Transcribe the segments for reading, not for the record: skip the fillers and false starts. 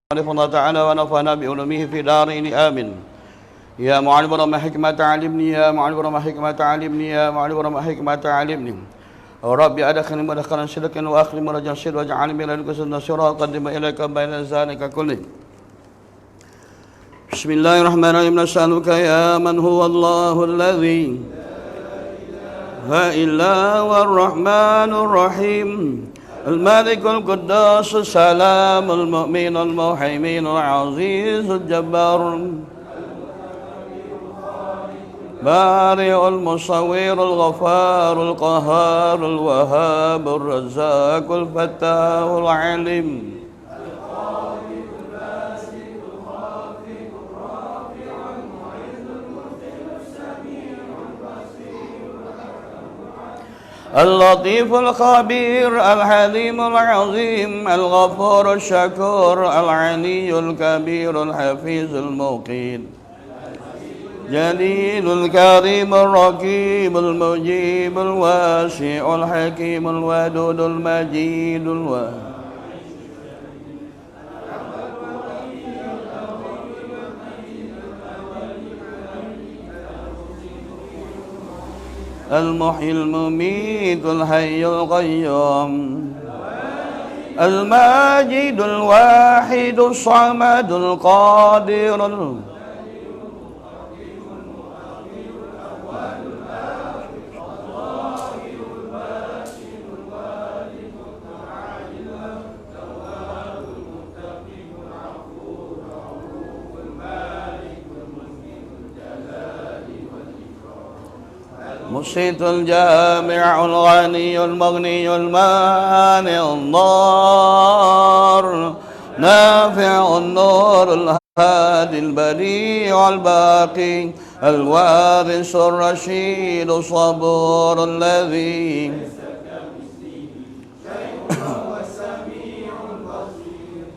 الله تعالى ونفعنا بعلومه في دارين آمين. يا معلم رحمة حكمة علمني، يا معلم رحمة حكمة علمني، يا معلم رحمة حكمة علمني. ربي أدخلني مدخلا صدق وأخلي مرجا صدق واجعلني من لدنك نصيرا قدم إليك بين لسانك كله. بسم الله الرحمن الرحيم. نسألك يا من هو الله الذي لا إله إلا الرحمن الرحيم، الملك القدوس السلام المؤمن المهيمن العزيز الجبار بارئ المصور الغفار القهار الوهاب الرزاق الفتاح العليم اللطيف الخبير الحليم العظيم الغفور الشكور العلي الكبير الحفيظ المقيت جليل الكريم الرقيب المجيب الواسع الحكيم الودود المجيد المحيي المميت الحي القيوم الماجد الواحد الصمد القادر المسيط الجامع الغني المغني المانع الضار نافع النور الهادي البديع الباقي الوارث الرشيد الصبور الذي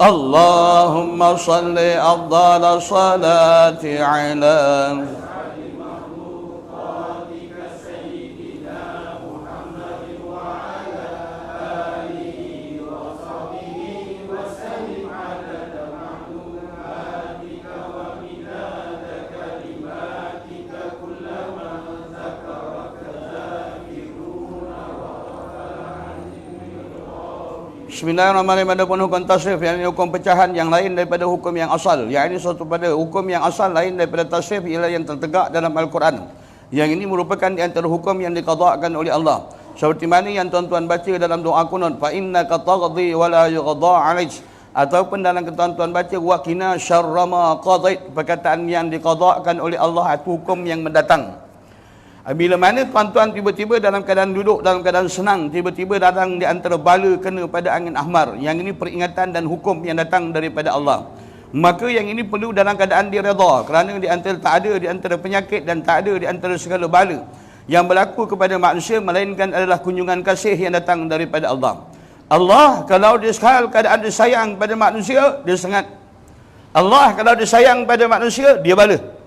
اللهم صل أفضل الصلاة على Bismillahirrahmanirrahim. Adapun hukum tasrif, yakni hukum pecahan yang lain daripada hukum yang asal, yakni suatu pada hukum yang asal lain daripada tasrif ialah yang tertegak dalam Al-Quran. Yang ini merupakan di antara hukum yang diqada'kan oleh Allah, seperti mana yang tuan-tuan baca dalam doa kunut, fa innaka taqdi wa la yuqda 'alaik, ataupun dalam tuan-tuan baca wa qina syarra ma qadait, perkataan yang diqada'kan oleh Allah itu hukum yang mendatang. Bila mana tuan-tuan tiba-tiba dalam keadaan duduk, dalam keadaan senang, tiba-tiba datang di antara bala kena pada angin ahmar, yang ini peringatan dan hukum yang datang daripada Allah, maka yang ini perlu dalam keadaan direda, kerana di antara tak ada di antara penyakit dan tak ada di antara segala bala yang berlaku kepada manusia, melainkan adalah kunjungan kasih yang datang daripada Allah. Allah kalau dia sekal keadaan dia sayang pada manusia, dia sangat. Allah kalau dia sayang pada manusia, dia bala.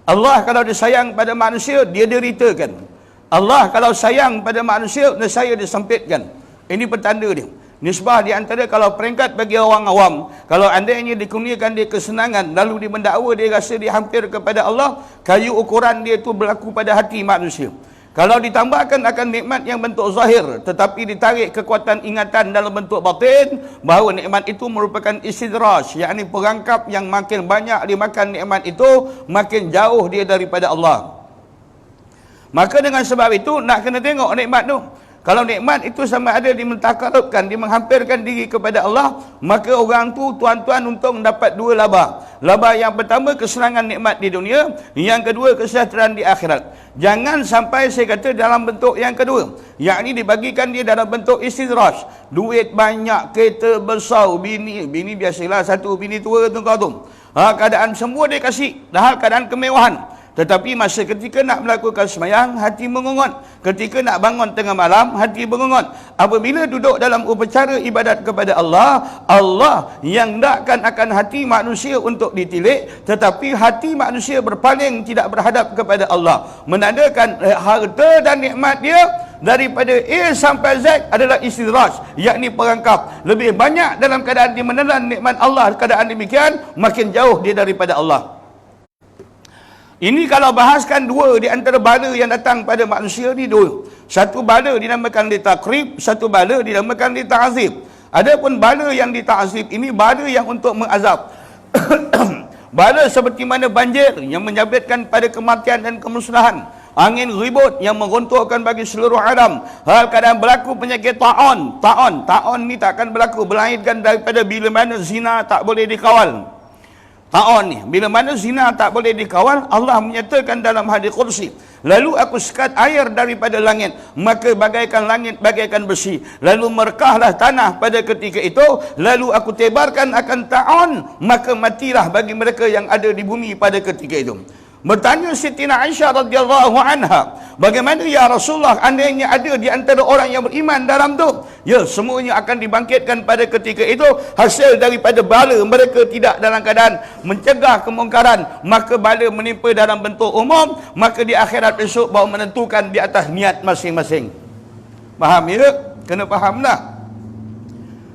Allah kalau dia sayang pada manusia, dia deritakan. Allah kalau sayang pada manusia, nescaya dia sempitkan. Ini petanda dia. Nisbah di antara kalau peringkat bagi orang awam, kalau andainya dikurniakan dia kesenangan, lalu dia mendakwa dia rasa dia hampir kepada Allah, kayu ukuran dia itu berlaku pada hati manusia. Kalau ditambahkan akan nikmat yang bentuk zahir, tetapi ditarik kekuatan ingatan dalam bentuk batin, bahawa nikmat itu merupakan istidraj, yakni perangkap yang makin banyak dimakan nikmat itu, makin jauh dia daripada Allah. Maka dengan sebab itu, nak kena tengok nikmat tu. Kalau nikmat itu sama ada dimentakarubkan, dimenghampirkan diri kepada Allah, maka orang tu tuan-tuan untuk mendapat dua laba. Laba yang pertama, kesenangan nikmat di dunia. Yang kedua, kesejahteraan di akhirat. Jangan sampai saya kata dalam bentuk yang kedua, yakni dibagikan dia dalam bentuk istidraj. Duit banyak, kereta besar, bini biasalah satu bini tua tu kau tu. Keadaan semua dia kasih, dah keadaan kemewahan. Tetapi masa ketika nak melakukan sembahyang, hati mengongot. Ketika nak bangun tengah malam, hati mengongot. Apabila duduk dalam upacara ibadat kepada Allah, Allah yang hendakkan akan hati manusia untuk ditilik, tetapi hati manusia berpaling tidak berhadap kepada Allah. Menandakan harta dan nikmat dia daripada A sampai Z adalah istidraj, yakni perangkap. Lebih banyak dalam keadaan dia menelan nikmat Allah, keadaan demikian makin jauh dia daripada Allah. Ini kalau bahaskan dua di antara bala yang datang pada manusia ni dua. Satu bala dinamakan ditakrib, satu bala dinamakan dita'azib. Adapun bala yang dita'azib ini bala yang untuk mengazab. Bala seperti mana banjir yang menyabitkan pada kematian dan kemusnahan, angin ribut yang meruntuhkan bagi seluruh alam, hal keadaan berlaku penyakit ta'on. Ta'on ni tak akan berlaku melainkan daripada bila mana zina tak boleh dikawal. Ta'on ni bila mana zina tak boleh dikawal, Allah menyatakan dalam hadis qudsi, lalu aku sekat air daripada langit, maka bagaikan langit bagaikan besi, lalu merekahlah tanah pada ketika itu, lalu aku tebarkan akan ta'on, maka matilah bagi mereka yang ada di bumi pada ketika itu. Bertanya Siti Aisyah radhiyallahu anha, bagaimana ya Rasulullah andainya ada di antara orang yang beriman dalam tu? Ya, semuanya akan dibangkitkan pada ketika itu hasil daripada bala mereka tidak dalam keadaan mencegah kemungkaran, maka bala menimpa dalam bentuk umum, maka di akhirat besok baru menentukan di atas niat masing-masing. Faham ya? Kena faham lah.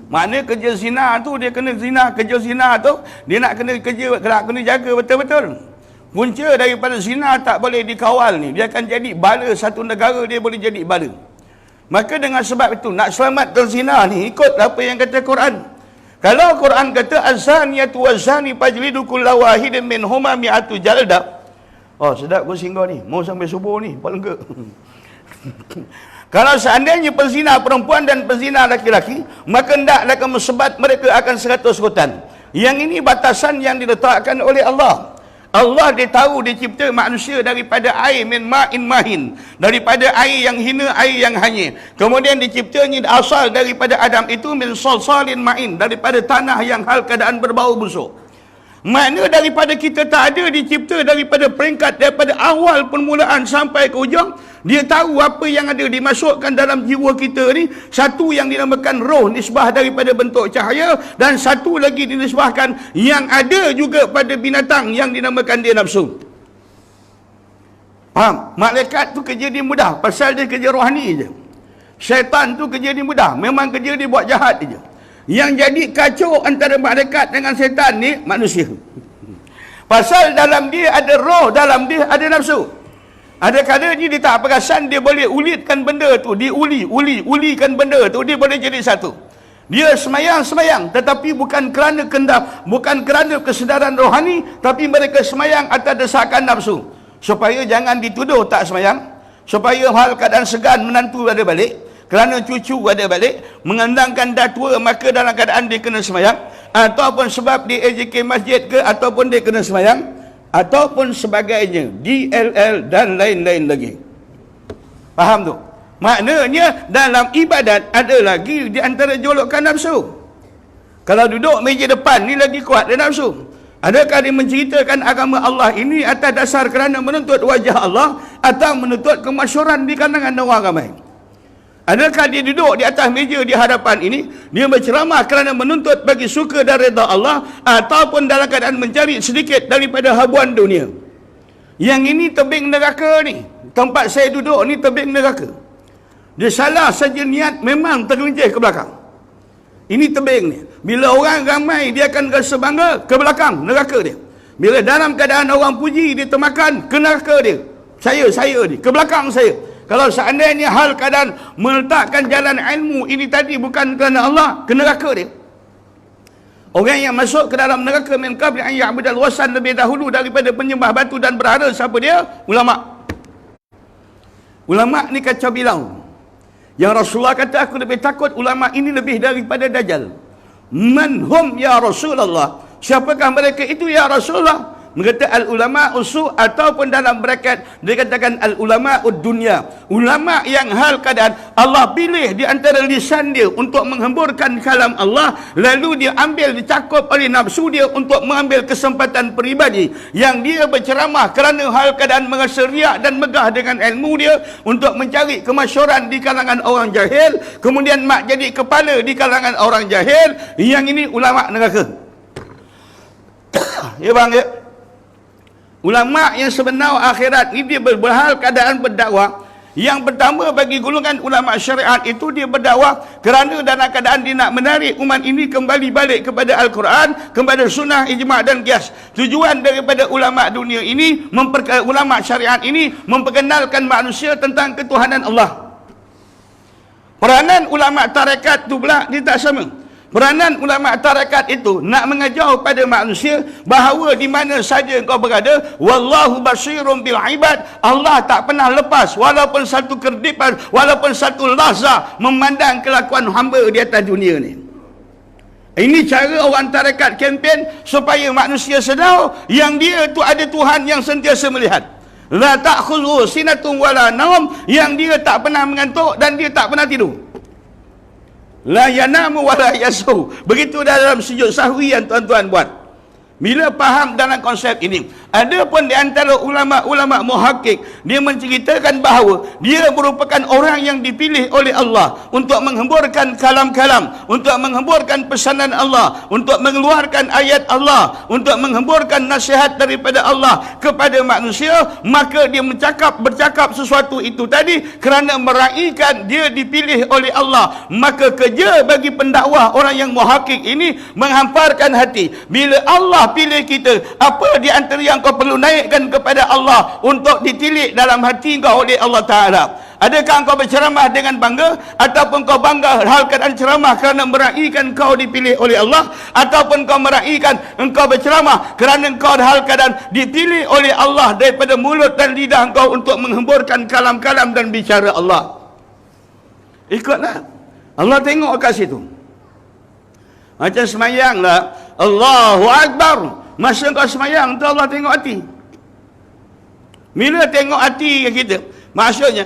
Maknanya kerja zina tu dia kena zina, kerja zina tu dia nak kena kerja, kena jaga betul-betul. Punca daripada zina tak boleh dikawal ni, dia akan jadi bala satu negara, dia boleh jadi bala. Maka dengan sebab itu nak selamat dari zina ni, ikut apa yang kata Quran. Kalau Quran kata az-zaniyatu waz-zani fajlidu kulla wahidin minhuma mi'atu jalda. Oh, sedap gua singgah ni, mau sampai subuh ni, pak lengkap. Kalau seandainya pezina perempuan dan pezina laki-laki, maka hendaklah mesebat mereka akan 100 rotan. Yang ini batasan yang diletakkan oleh Allah. Allah dia tahu dia cipta manusia daripada air min ma'in mahin, daripada air yang hina, air yang hanyir. Kemudian diciptanya asal daripada Adam itu min salsalin ma'in, daripada tanah yang hal keadaan berbau busuk. Makna daripada kita tak ada dicipta daripada peringkat daripada awal permulaan sampai ke ujung. Dia tahu apa yang ada dimasukkan dalam jiwa kita ni. Satu yang dinamakan roh, nisbah daripada bentuk cahaya, dan satu lagi dinisbahkan yang ada juga pada binatang yang dinamakan dia nafsu. Faham? Malaikat tu kerja dia mudah pasal dia kerja rohani je. Syaitan tu kerja dia mudah, memang kerja dia buat jahat je. Yang jadi kacau antara malaikat dengan syaitan ni manusia. Pasal dalam dia ada roh, dalam dia ada nafsu. Ada kalanya dia tak perasan, dia boleh ulitkan benda tu, ulikan benda tu, dia boleh jadi satu. Dia semayang, tetapi bukan kerana kendak, bukan kerana kesedaran rohani, tapi mereka semayang atas desakan nafsu. Supaya jangan dituduh tak semayang, supaya hal keadaan segan menantu ada balik, kerana cucu ada balik, mengandangkan dah tua, maka dalam keadaan dia kena semayang, ataupun sebab di AJK masjid ke, ataupun dia kena semayang, ataupun sebagainya, DLL dan lain-lain lagi. Faham tu? Maknanya dalam ibadat ada lagi di antara jolokan nafsu. Kalau duduk meja depan ni lagi kuat dia nafsu. Adakah dia menceritakan agama Allah ini atas dasar kerana menuntut wajah Allah atau menuntut kemasyhuran di kalangan orang ramai? Adakah dia duduk di atas meja di hadapan ini, dia berceramah kerana menuntut bagi suka dan redha Allah, ataupun dalam keadaan mencari sedikit daripada habuan dunia? Yang ini tebing neraka ni. Tempat saya duduk ni tebing neraka. Dia salah saja niat, memang tergelincir ke belakang. Ini tebing ni. Bila orang ramai, dia akan rasa bangga, ke belakang neraka dia. Bila dalam keadaan orang puji, dia termakan, ke neraka dia. Saya ni, ke belakang saya. Kalau seandainya hal keadaan meletakkan jalan ilmu ini tadi bukan kerana Allah, ke neraka dia. Orang yang masuk ke dalam neraka min qabli an ya'budal wasan, lebih dahulu daripada penyembah batu dan berhala, siapa dia? Ulama. Ulama ni kacau bilau. Yang Rasulullah kata, aku lebih takut ulama ini lebih daripada Dajjal. Man hum ya Rasulullah? Siapakah mereka itu ya Rasulullah? Mengata al-ulama usu, ataupun dalam bracket dikatakan al-ulama ud-dunya, ulama yang hal keadaan Allah pilih di antara lisan dia untuk menghemburkan kalam Allah, lalu dia ambil, dicakup oleh nafsu dia untuk mengambil kesempatan peribadi, yang dia berceramah kerana hal keadaan merasa riak dan megah dengan ilmu dia untuk mencari kemasyhuran di kalangan orang jahil, kemudian mak jadi kepala di kalangan orang jahil. Yang ini ulama neraka. Ya bang ya. Ulama yang sebenar akhirat ni dia berhal keadaan berdakwah, Yang pertama bagi golongan ulama syariat itu dia berdakwah kerana dalam keadaan dia nak menarik umat ini kembali balik kepada Al-Quran, kepada sunnah, ijma' dan qiyas. Tujuan daripada ulama dunia ini, ulama syariat ini memperkenalkan manusia tentang ketuhanan Allah. Peranan ulama tarekat tu pula dia tak sama. Peranan ulama tarekat itu nak mengajar pada manusia bahawa di mana saja kau berada, wallahu basirun bil ibad, Allah tak pernah lepas walaupun satu kerdipan, walaupun satu lahzah memandang kelakuan hamba di atas dunia ni. Ini cara orang tarekat kempen supaya manusia sedar yang dia tu ada Tuhan yang sentiasa melihat. La ta'khudhu sinatun wala naum, yang dia tak pernah mengantuk dan dia tak pernah tidur. La yanamu wa la yasu. Begitu dalam sujud sahwi yang tuan-tuan buat. Bila faham dalam konsep ini, ada pun di antara ulama-ulama muhakkik, dia menceritakan bahawa dia merupakan orang yang dipilih oleh Allah untuk menghamburkan kalam-kalam, untuk menghamburkan pesanan Allah, untuk mengeluarkan ayat Allah, untuk menghamburkan nasihat daripada Allah kepada manusia. Maka dia bercakap sesuatu itu tadi kerana meraihkan dia dipilih oleh Allah. Maka kerja bagi pendakwah orang yang muhakkik ini menghamparkan hati. Bila Allah pilih kita, apa di antara yang kau perlu naikkan kepada Allah untuk ditilik dalam hati kau oleh Allah Ta'ala? Adakah kau berceramah dengan bangga, ataupun kau bangga hal keadaan ceramah kerana meraihkan kau dipilih oleh Allah, ataupun kau meraihkan engkau berceramah kerana kau hal keadaan dipilih oleh Allah daripada mulut dan lidah kau untuk menghamburkan kalam-kalam dan bicara Allah? Ikutlah. Allah tengok kat situ. Macam semayang lah, Allahu Akbar. Masa kau semayang tu Allah tengok hati. Bila tengok hati kita, maksudnya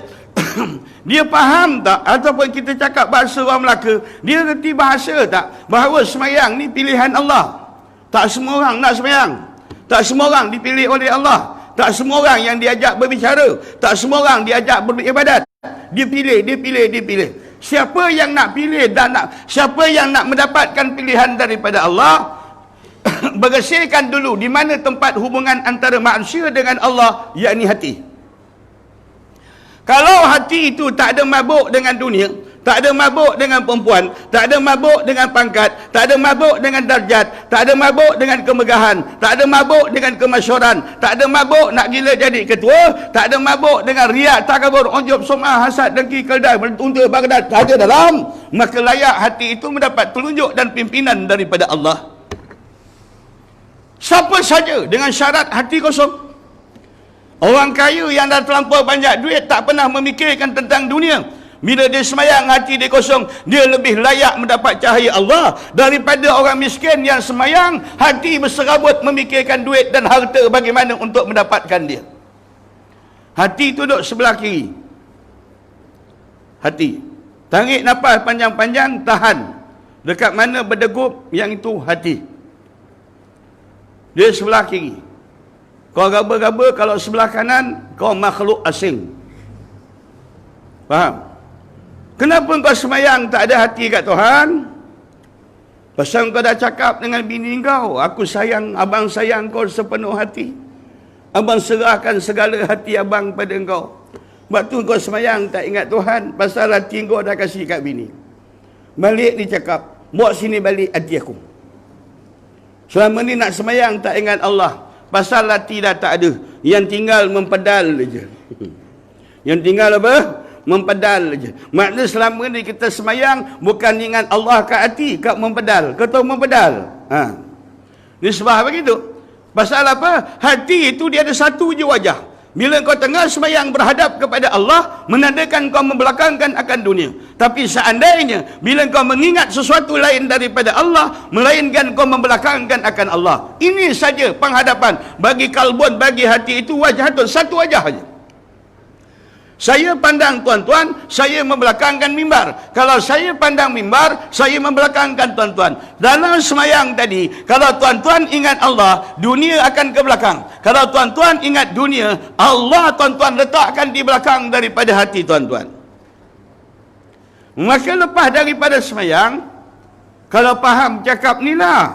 dia faham tak, ataupun kita cakap bahasa orang Melaka, dia reti bahasa tak bahawa semayang ni pilihan Allah. Tak semua orang nak semayang, tak semua orang dipilih oleh Allah, tak semua orang yang diajak berbicara, tak semua orang diajak beribadat. Dia pilih. Siapa yang nak pilih dan siapa yang nak mendapatkan pilihan daripada Allah, bersihkan dulu di mana tempat hubungan antara manusia dengan Allah, yakni hati. Kalau hati itu tak ada mabuk dengan dunia, tak ada mabuk dengan perempuan, tak ada mabuk dengan pangkat, tak ada mabuk dengan darjat, tak ada mabuk dengan kemegahan, tak ada mabuk dengan kemasyhuran, tak ada mabuk nak gila jadi ketua, tak ada mabuk dengan riak, takabur, ujub, sum'ah, hasad, dengki, keldai, unta, bagdad, tak ada dalam, maka layak hati itu mendapat telunjuk dan pimpinan daripada Allah. Siapa saja dengan syarat hati kosong. Orang kaya yang dah terlampau banyak duit tak pernah memikirkan tentang dunia. Bila dia semayang hati dia kosong, dia lebih layak mendapat cahaya Allah daripada orang miskin yang semayang hati berserabut memikirkan duit dan harta bagaimana untuk mendapatkan dia. Hati tu duduk sebelah kiri. Hati. Tarik nafas panjang-panjang, tahan. Dekat mana berdegup, yang itu hati. Dia sebelah kiri. Kau gaba-gaba kalau sebelah kanan, kau makhluk asing. Faham? Kenapa kau semayang tak ada hati kat Tuhan? Pasal kau dah cakap dengan bini kau, aku sayang, abang sayang kau sepenuh hati. Abang serahkan segala hati abang pada kau. Waktu kau semayang tak ingat Tuhan, pasal hati kau dah kasih kat bini. Balik ni cakap, bawa sini balik hati aku. Selama ni nak semayang tak ingat Allah, pasal hati dah tak ada. Yang tinggal mempedal je. Yang tinggal apa? Mempedal je. Maknanya selama ni kita semayang bukan ingat Allah kat hati, kat mempedal. Kau tahu mempedal? Ni sebab begitu. Pasal apa? Hati itu dia ada satu je wajah. Bila kau tengah semayang berhadap kepada Allah, menandakan kau membelakangkan akan dunia. Tapi seandainya bila kau mengingat sesuatu lain daripada Allah, melainkan kau membelakangkan akan Allah. Ini saja penghadapan bagi kalbun, bagi hati itu wajah itu, satu wajah saja. Saya pandang tuan-tuan, saya membelakangkan mimbar. Kalau saya pandang mimbar, saya membelakangkan tuan-tuan. Dalam semayang tadi, kalau tuan-tuan ingat Allah, dunia akan ke belakang. Kalau tuan-tuan ingat dunia, Allah tuan-tuan letakkan di belakang daripada hati tuan-tuan. Maka lepas daripada semayang, kalau faham cakap ni lah,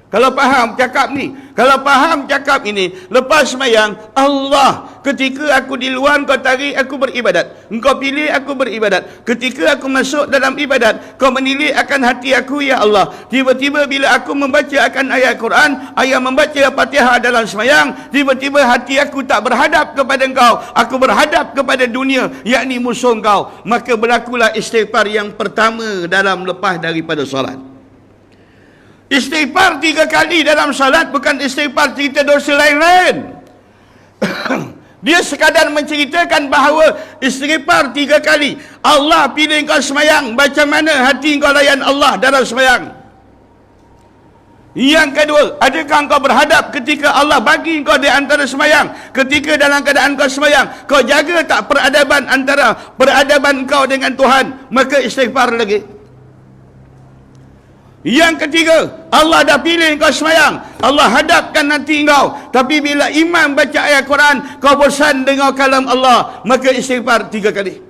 Kalau faham cakap ni, kalau faham cakap ini, lepas sembahyang, Allah, ketika aku di luar kau tarik aku beribadat, engkau pilih aku beribadat. Ketika aku masuk dalam ibadat, kau menilik akan hati aku ya Allah. Tiba-tiba bila aku membaca akan ayat Quran, ayat membaca Fatihah dalam sembahyang, tiba-tiba hati aku tak berhadap kepada engkau, aku berhadap kepada dunia, yakni musuh engkau. Maka berlakulah istighfar yang pertama dalam lepas daripada solat. Istighfar 3 kali dalam salat bukan istighfar cerita dosa lain-lain. Dia sekadar menceritakan bahawa istighfar 3 kali. Allah pilih kau semayang, macam mana hati kau layan Allah dalam semayang. Yang kedua, adakah kau berhadap ketika Allah bagi kau di antara semayang? Ketika dalam keadaan kau semayang, kau jaga tak peradaban antara peradaban kau dengan Tuhan? Maka istighfar lagi. Yang ketiga, Allah dah pilih kau semayang, Allah hadapkan hati kau, tapi bila imam baca ayat Quran, kau bosan dengar kalam Allah, maka istighfar 3 kali.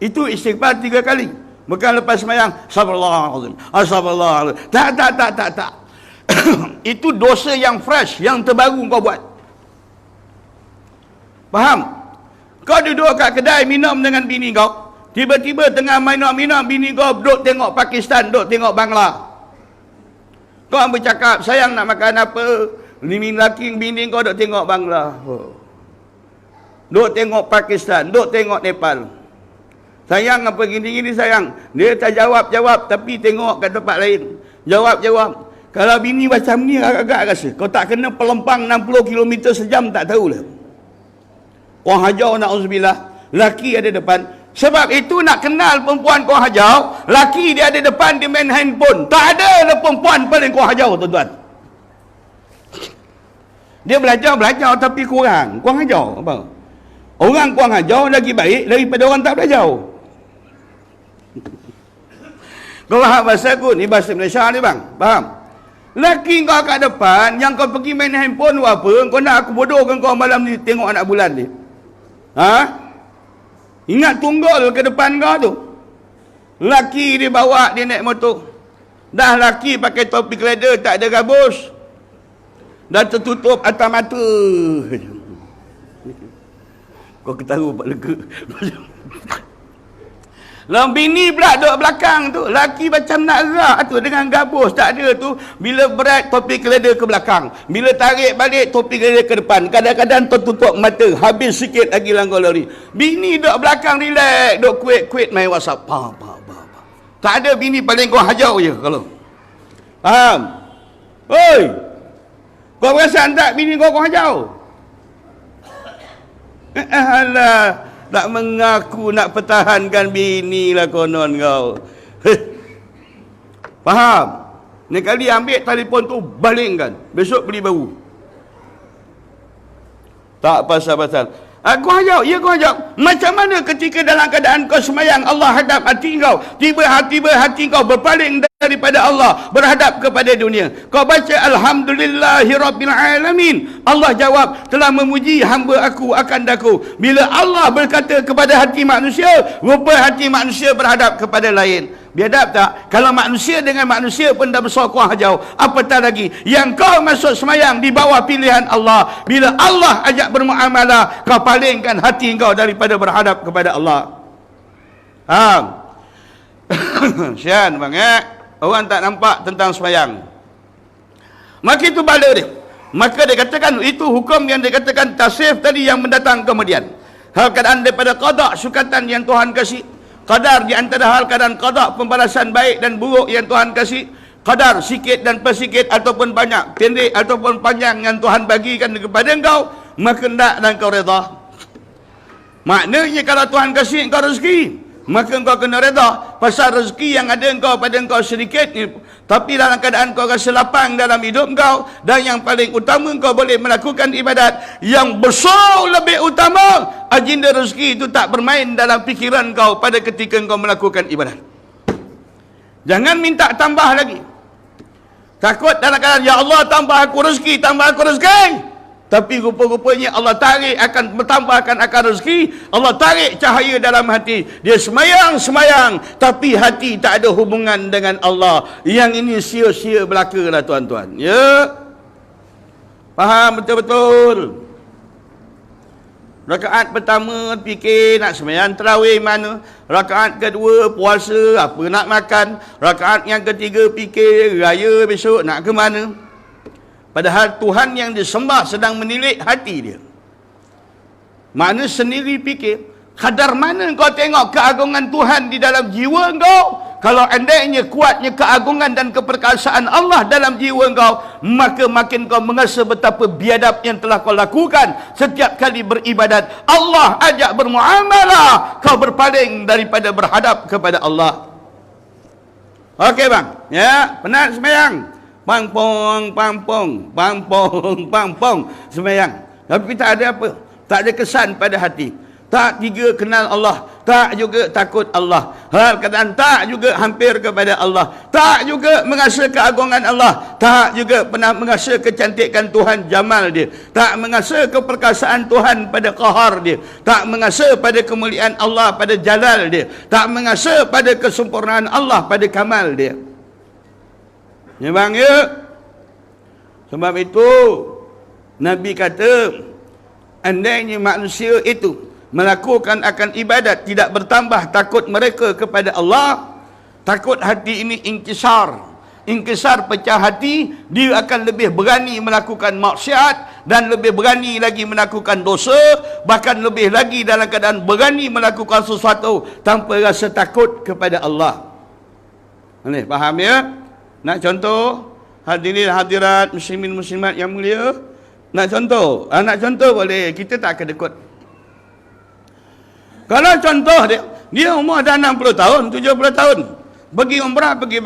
Itu istighfar 3 kali. Bukan lepas semayang, astagfirullahaladzim, astagfirullahaladzim. Tak. Itu dosa yang fresh, yang terbaru kau buat. Faham? Kau duduk kat kedai minum dengan bini kau, tiba-tiba tengah minum, bini kau duduk tengok Pakistan, duduk tengok Bangla. Kau bercakap, sayang nak makan apa? Bini lelaki bini kau duduk tengok Bangla. Duduk tengok Pakistan, duduk tengok Nepal. Sayang apa gini-gini sayang? Dia tak jawab, tapi tengok kat tempat lain. Jawab. Kalau bini macam ni agak-agak rasa, kau tak kena pelempang 60 km sejam tak tahulah. Orang hajau na'udzubillah, laki ada depan. Sebab itu nak kenal perempuan kau hajau, laki dia ada depan, dia main handphone. Tak ada perempuan paling kau hajau, tuan-tuan. Dia belajar tapi kurang hajau apa? Orang kurang hajau lagi baik daripada orang tak belajar. Kau faham bahasa aku? Ni bahasa Malaysia ni bang, faham? Laki kau kat depan, yang kau pergi main handphone apa? Kau nak aku bodohkan kau malam ni tengok anak bulan ni? Ha? Ingat tunggul ke depan kau tu. Laki dia bawa, dia naik motor. Dah laki pakai topi leather, tak ada gabus. Dah tertutup atas mata. Kau ketahu Pak Lega. Lalu bini pula duduk belakang tu. Laki macam nak gerak tu dengan gabus. Tak ada tu. Bila berat, topi leather ke belakang. Bila tarik balik, topi leather ke depan. Kadang-kadang tertutup mata. Habis sikit lagi langgar lari. Bini duduk belakang relax. Duduk kuit-kuit main WhatsApp. Tak ada bini paling kau hajau je kalau. Faham? Oi! Kau perasan tak bini kau hajau? Alah. Tak mengaku nak pertahankan bini lah konon kau. Faham? Ni kali ambil telefon tu, balingkan. Besok beli baru. Tak pasal-pasal. Aku hajau, ya kau hajau. Macam mana ketika dalam keadaan kau semayang, Allah hadap hati kau. Tiba-tiba hati kau berpaling daripada Allah, berhadap kepada dunia. Kau baca Alhamdulillahirrabbilalamin. Allah jawab, telah memuji hamba aku akan daku. Bila Allah berkata kepada hati manusia, rupa hati manusia berhadap kepada lain. Biadab tak? Kalau manusia dengan manusia pun dah besar kuah hajau, apatah lagi yang kau masuk semayang di bawah pilihan Allah. Bila Allah ajak bermuamalah, kau palingkan hati kau daripada berhadap kepada Allah. Sian bang orang tak nampak tentang semayang. Maka itu bala dia. Maka dia katakan itu hukum yang dikatakan tasrif tadi yang mendatang kemudian. Hal keadaan daripada qada sukatan yang Tuhan kasih. Qadar di antara hal keadaan qada pembalasan baik dan buruk yang Tuhan kasih. Qadar sikit dan persikit ataupun banyak, pendek ataupun panjang yang Tuhan bagikan kepada engkau, maka hendak dan kau redha. Maknanya kalau Tuhan kasih engkau rezeki, maka engkau kena redha. Pasal rezeki yang ada engkau pada engkau sedikit ni, tapi dalam keadaan kau rasa lapang dalam hidup engkau, dan yang paling utama engkau boleh melakukan ibadat. Yang besar lebih utama, agenda rezeki itu tak bermain dalam fikiran kau pada ketika engkau melakukan ibadat. Jangan minta tambah lagi. Takut dalam keadaan, ya Allah tambah aku rezeki, tambah aku rezeki. Tapi rupa-rupanya Allah tarik akan bertambahkan akan rezeki, Allah tarik cahaya dalam hati. Dia semayang, tapi hati tak ada hubungan dengan Allah. Yang ini sia-sia belaka lah tuan-tuan. Ya? Faham betul-betul? Rakaat pertama fikir nak sembahyang tarawih mana, rakaat kedua puasa apa nak makan, rakaat yang ketiga fikir raya besok nak ke mana. Padahal Tuhan yang disembah sedang menilik hati dia. Makna sendiri fikir, kadar mana kau tengok keagungan Tuhan di dalam jiwa kau. Kalau andainya kuatnya keagungan dan keperkasaan Allah dalam jiwa kau, maka makin kau merasa betapa biadab yang telah kau lakukan setiap kali beribadat. Allah ajak bermuamalah, kau berpaling daripada berhadap kepada Allah. Okey bang, ya, penat sembahyang. Pangpong, sembahyang. Tapi tak ada apa, tak ada kesan pada hati. Tak juga kenal Allah, tak juga takut Allah. Hal keadaan tak juga hampir kepada Allah, tak juga merasa keagungan Allah, tak juga pernah merasa kecantikan Tuhan jamal dia, tak merasa keperkasaan Tuhan pada qahar dia, tak merasa pada kemuliaan Allah pada jalal dia, tak merasa pada kesempurnaan Allah pada kamal dia. Ya bang, ya. Sebab itu Nabi kata, andainya manusia itu melakukan akan ibadat tidak bertambah takut mereka kepada Allah, takut hati ini ingkisar pecah hati, dia akan lebih berani melakukan maksiat dan lebih berani lagi melakukan dosa, bahkan lebih lagi dalam keadaan berani melakukan sesuatu tanpa rasa takut kepada Allah. Ini faham ya? Nak contoh, hadirin hadirat muslimin muslimat yang mulia, nak contoh? Nak contoh boleh, kita tak kedekut. Kalau contoh dia umur dah 60 tahun, 70 tahun, pergi umrah, pergi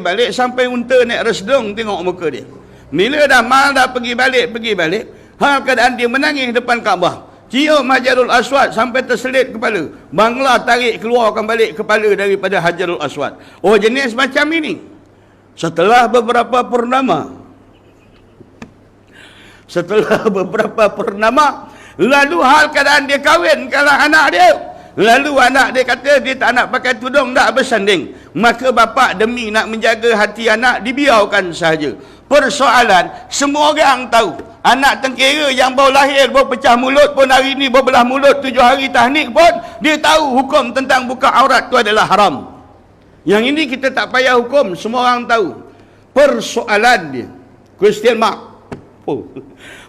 balik sampai unta naik resdung tengok muka dia. Bila dah mal dah pergi balik, hal keadaan dia menangis depan Kaabah, cium Hajarul Aswad sampai terselit kepala, bangla tarik keluarkan balik kepala daripada Hajarul Aswad. Oh, jenis macam ini. Setelah beberapa purnama, lalu hal keadaan dia kahwin kalau anak dia, lalu anak dia kata dia tak nak pakai tudung, tak bersanding, maka bapa demi nak menjaga hati anak dibiarkan sahaja. Persoalan, semua orang tahu anak tengkera yang baru lahir, baru pecah mulut pun, hari ni berbelah mulut 7 hari tahnik pun, dia tahu hukum tentang buka aurat tu adalah haram. Yang ini kita tak payah hukum, semua orang tahu. Persoalan dia, question mark.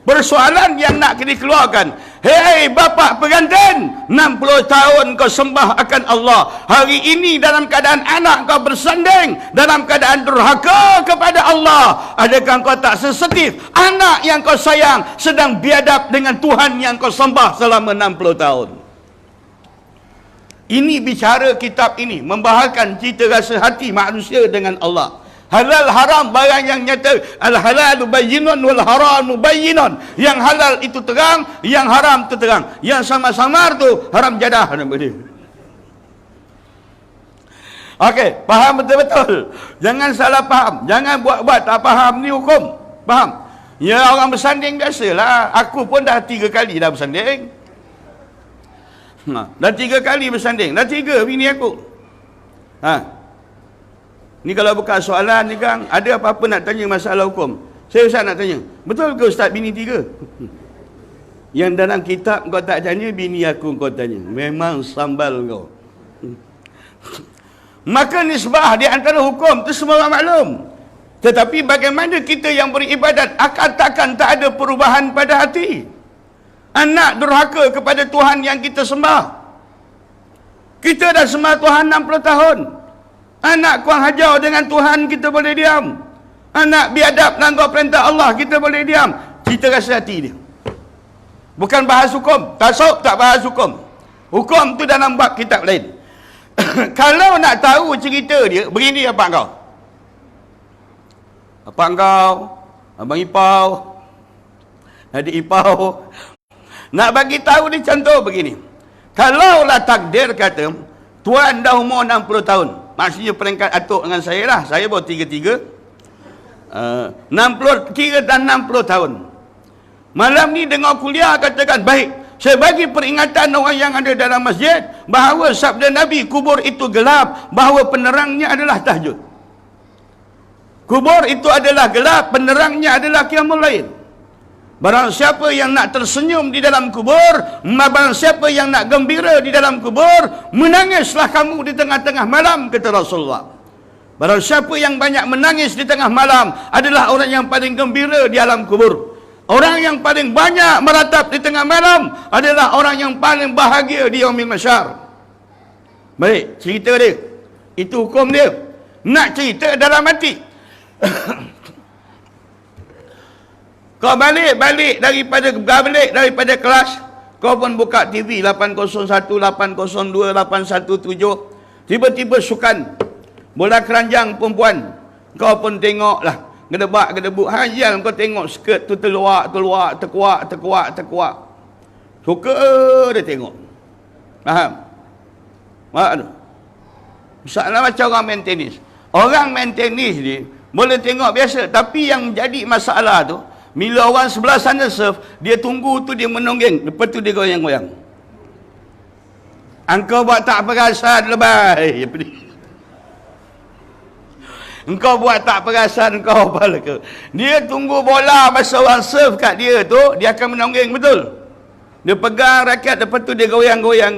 Persoalan yang nak dikeluarkan, hei bapa pengantin, 60 tahun kau sembah akan Allah, hari ini dalam keadaan anak kau bersanding, dalam keadaan durhaka kepada Allah, adakah kau tak sensitif? Anak yang kau sayang sedang biadab dengan Tuhan yang kau sembah selama 60 tahun. Ini bicara kitab ini membahagikan cita rasa hati manusia dengan Allah. Halal haram barang yang nyata. Al halalu bayyinun wal haramu bayyinun. Yang halal itu terang, yang haram itu terang. Yang samar-samar tu haram jadah nama dia. Okey, faham betul-betul. Jangan salah faham, jangan buat-buat tak faham ni hukum. Faham? Ya, orang bersanding biasalah. Aku pun dah 3 kali dah bersanding. Dah 3 kali bersanding. Dah 3 bini aku. Ni kalau bukan soalan ni Kang, ada apa-apa nak tanya masalah hukum, saya Ustaz nak tanya, betul ke Ustaz bini 3? Yang dalam kitab kau tak tanya, bini aku kau tanya. Memang sambal kau. Maka nisbah di antara hukum tu semua orang maklum. Tetapi bagaimana kita yang beribadat takkan tak ada perubahan pada hati? Anak durhaka kepada Tuhan yang kita sembah. Kita dah sembah Tuhan 60 tahun. Anak kurang hajar dengan Tuhan, kita boleh diam. Anak biadab langgar perintah Allah, kita boleh diam. Kita rasa hati dia. Bukan bahas hukum. Tasawuf tak bahas hukum. Hukum tu dalam bab kitab lain. Kalau nak tahu cerita dia, begini apa kau? Apa kau? Abang Ipau, adik Ipau, nak bagi tahu dia contoh begini. Kalaulah takdir kata tuan dah umur 60 tahun, maksudnya peringkat atuk dengan saya lah, saya baru 33, 60 kira dan 60 tahun. Malam ni dengar kuliah katakan, baik, saya bagi peringatan orang yang ada dalam masjid bahawa sabda Nabi, kubur itu gelap, bahawa penerangnya adalah tahajud. Kubur itu adalah gelap, penerangnya adalah qiyamul lail. Barang siapa yang nak tersenyum di dalam kubur, barang siapa yang nak gembira di dalam kubur, menangislah kamu di tengah-tengah malam, kata Rasulullah. Barang siapa yang banyak menangis di tengah malam adalah orang yang paling gembira di alam kubur. Orang yang paling banyak meratap di tengah malam adalah orang yang paling bahagia di yaumil mahsyar. Baik, cerita dia. Itu hukum dia. Nak cerita dalam hati. Kau balik daripada kelas, kau pun buka TV 801, 802, 817. Tiba-tiba sukan bola keranjang perempuan. Kau pun tengoklah, gedebak-gedebuk. Hajian kau tengok skirt tu terkuak. Suka dia tengok. Faham? Faham? Misalnya macam orang main tenis. Orang main tenis ni boleh tengok biasa, tapi yang jadi masalah tu, bila orang sebelah sana serve, dia tunggu tu dia menonggeng, lepas tu dia goyang-goyang. Engkau buat tak perasan lebay. Engkau buat tak perasan, engkau apa ke? Dia tunggu bola masa orang serve kat dia tu, dia akan menonggeng, betul? Dia pegang raket, lepas tu dia goyang-goyang.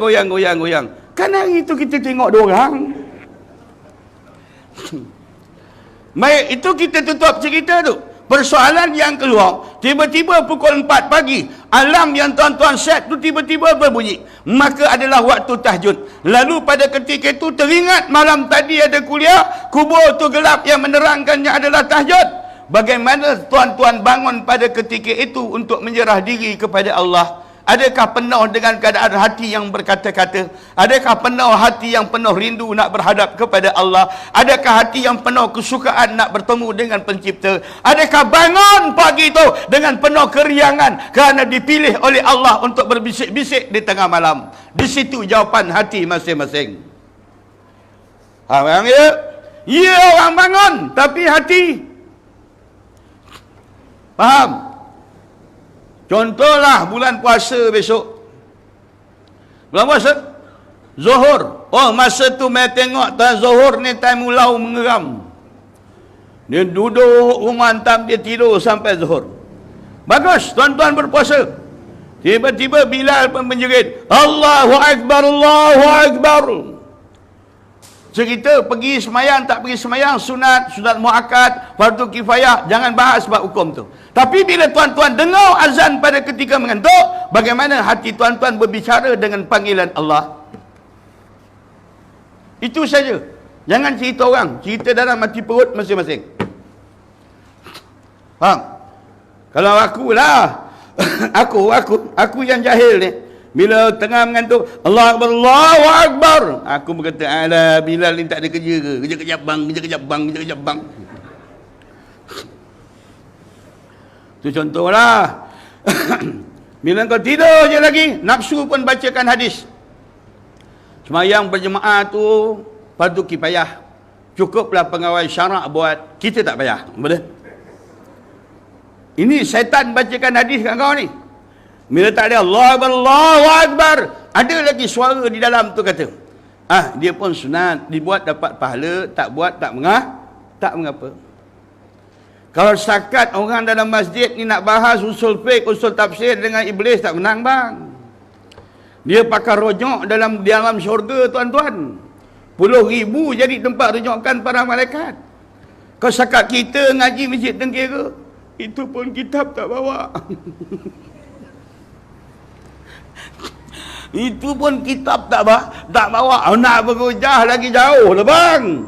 Kan hari tu kita tengok dua orang. Baik, itu kita tutup cerita tu. Persoalan yang keluar, tiba-tiba pukul 4 pagi, alarm yang tuan-tuan set tu tiba-tiba berbunyi. Maka adalah waktu tahajud. Lalu pada ketika itu teringat malam tadi ada kuliah, kubur tu gelap, yang menerangkannya adalah tahajud. Bagaimana tuan-tuan bangun pada ketika itu untuk menyerah diri kepada Allah? Adakah penuh dengan keadaan hati yang berkata-kata? Adakah penuh hati yang penuh rindu nak berhadap kepada Allah? Adakah hati yang penuh kesukaan nak bertemu dengan pencipta? Adakah bangun pagi itu dengan penuh keriangan kerana dipilih oleh Allah untuk berbisik-bisik di tengah malam? Di situ jawapan hati masing-masing. Faham ya? Ya, orang bangun, tapi hati. Faham? Contohlah bulan puasa besok. Bulan puasa Zuhur. Oh, masa tu saya tengok tuan Zuhur ni time ulau mengeram. Dia duduk rumah hantam, dia tidur sampai Zuhur. Bagus, tuan-tuan berpuasa. Tiba-tiba Bilal pun menjerit, Allahu Akbar, Allahu Akbar. Cerita pergi semayang, tak pergi semayang, sunat muakkad, fardu kifayah, jangan bahas sebab hukum tu. Tapi bila tuan-tuan dengar azan pada ketika mengantuk, bagaimana hati tuan-tuan berbicara dengan panggilan Allah? Itu saja. Jangan cerita orang, cerita dalam hati perut masing-masing. Faham? Kalau akulah, aku yang jahil ni, bila tengah mengantuk, Allah Akbar, Allahu Akbar, aku berkata, alah, Bilal ni tak ada kerja ke? Kerja-kerja bang. Itu contohlah. Bila kau tidur je lagi, nafsu pun bacakan hadis. Semayang berjemaah tu fardu kifayah. Cukuplah pengawal syarak buat, kita tak payah. Boleh? Ini syaitan bacakan hadis kat kau ni. Bila tak ada Allahu Akbar, ada lagi suara di dalam tu kata, dia pun sunat, dibuat dapat pahala, tak buat tak mengapa. Kalau setakat orang dalam masjid ni nak bahas usul fiqh, usul tafsir dengan iblis, tak menang bang. Dia pakai rojok dalam syurga tuan-tuan. Puluh ribu jadi tempat rujukan para malaikat. Kau setakat kita ngaji masjid Tengkira, itu pun kitab tak bawa. Itu pun kitab tak bawa. Nak berhujah lagi jauh lah bang.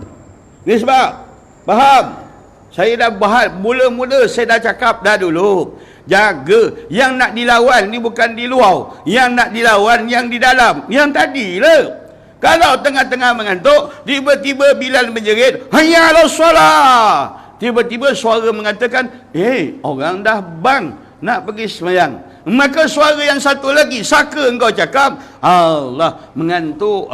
Ni sebab, faham? Saya dah bahas, mula-mula saya dah cakap dah dulu. Jaga, yang nak dilawan ni bukan di luar. Yang nak dilawan yang di dalam. Yang tadi lah. Kalau tengah-tengah mengantuk, tiba-tiba Bilal menjerit, hayya 'alas solah. Tiba-tiba suara mengatakan, orang dah bang nak pergi sembahyang. Maka suara yang satu lagi, saka engkau cakap, Allah, mengantuk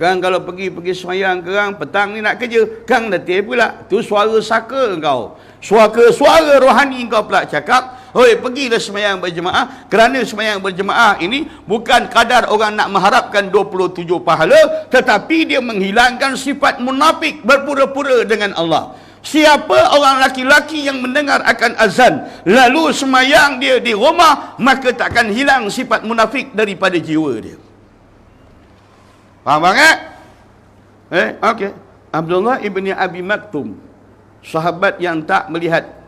Kang kalau pergi sembahyang kerang, petang ni nak kerja, Kang letih pula. Tu suara saka engkau. Suara rohani engkau pula cakap, Hoi, pergilah semayang berjemaah, kerana semayang berjemaah ini bukan kadar orang nak mengharapkan 27 pahala, tetapi dia menghilangkan sifat munafik berpura-pura dengan Allah. Siapa orang laki-laki yang mendengar akan azan lalu semayang dia di rumah, maka takkan hilang sifat munafik daripada jiwa dia. Faham banget? Okey. Abdullah ibni Abi Maktum, sahabat yang tak melihat,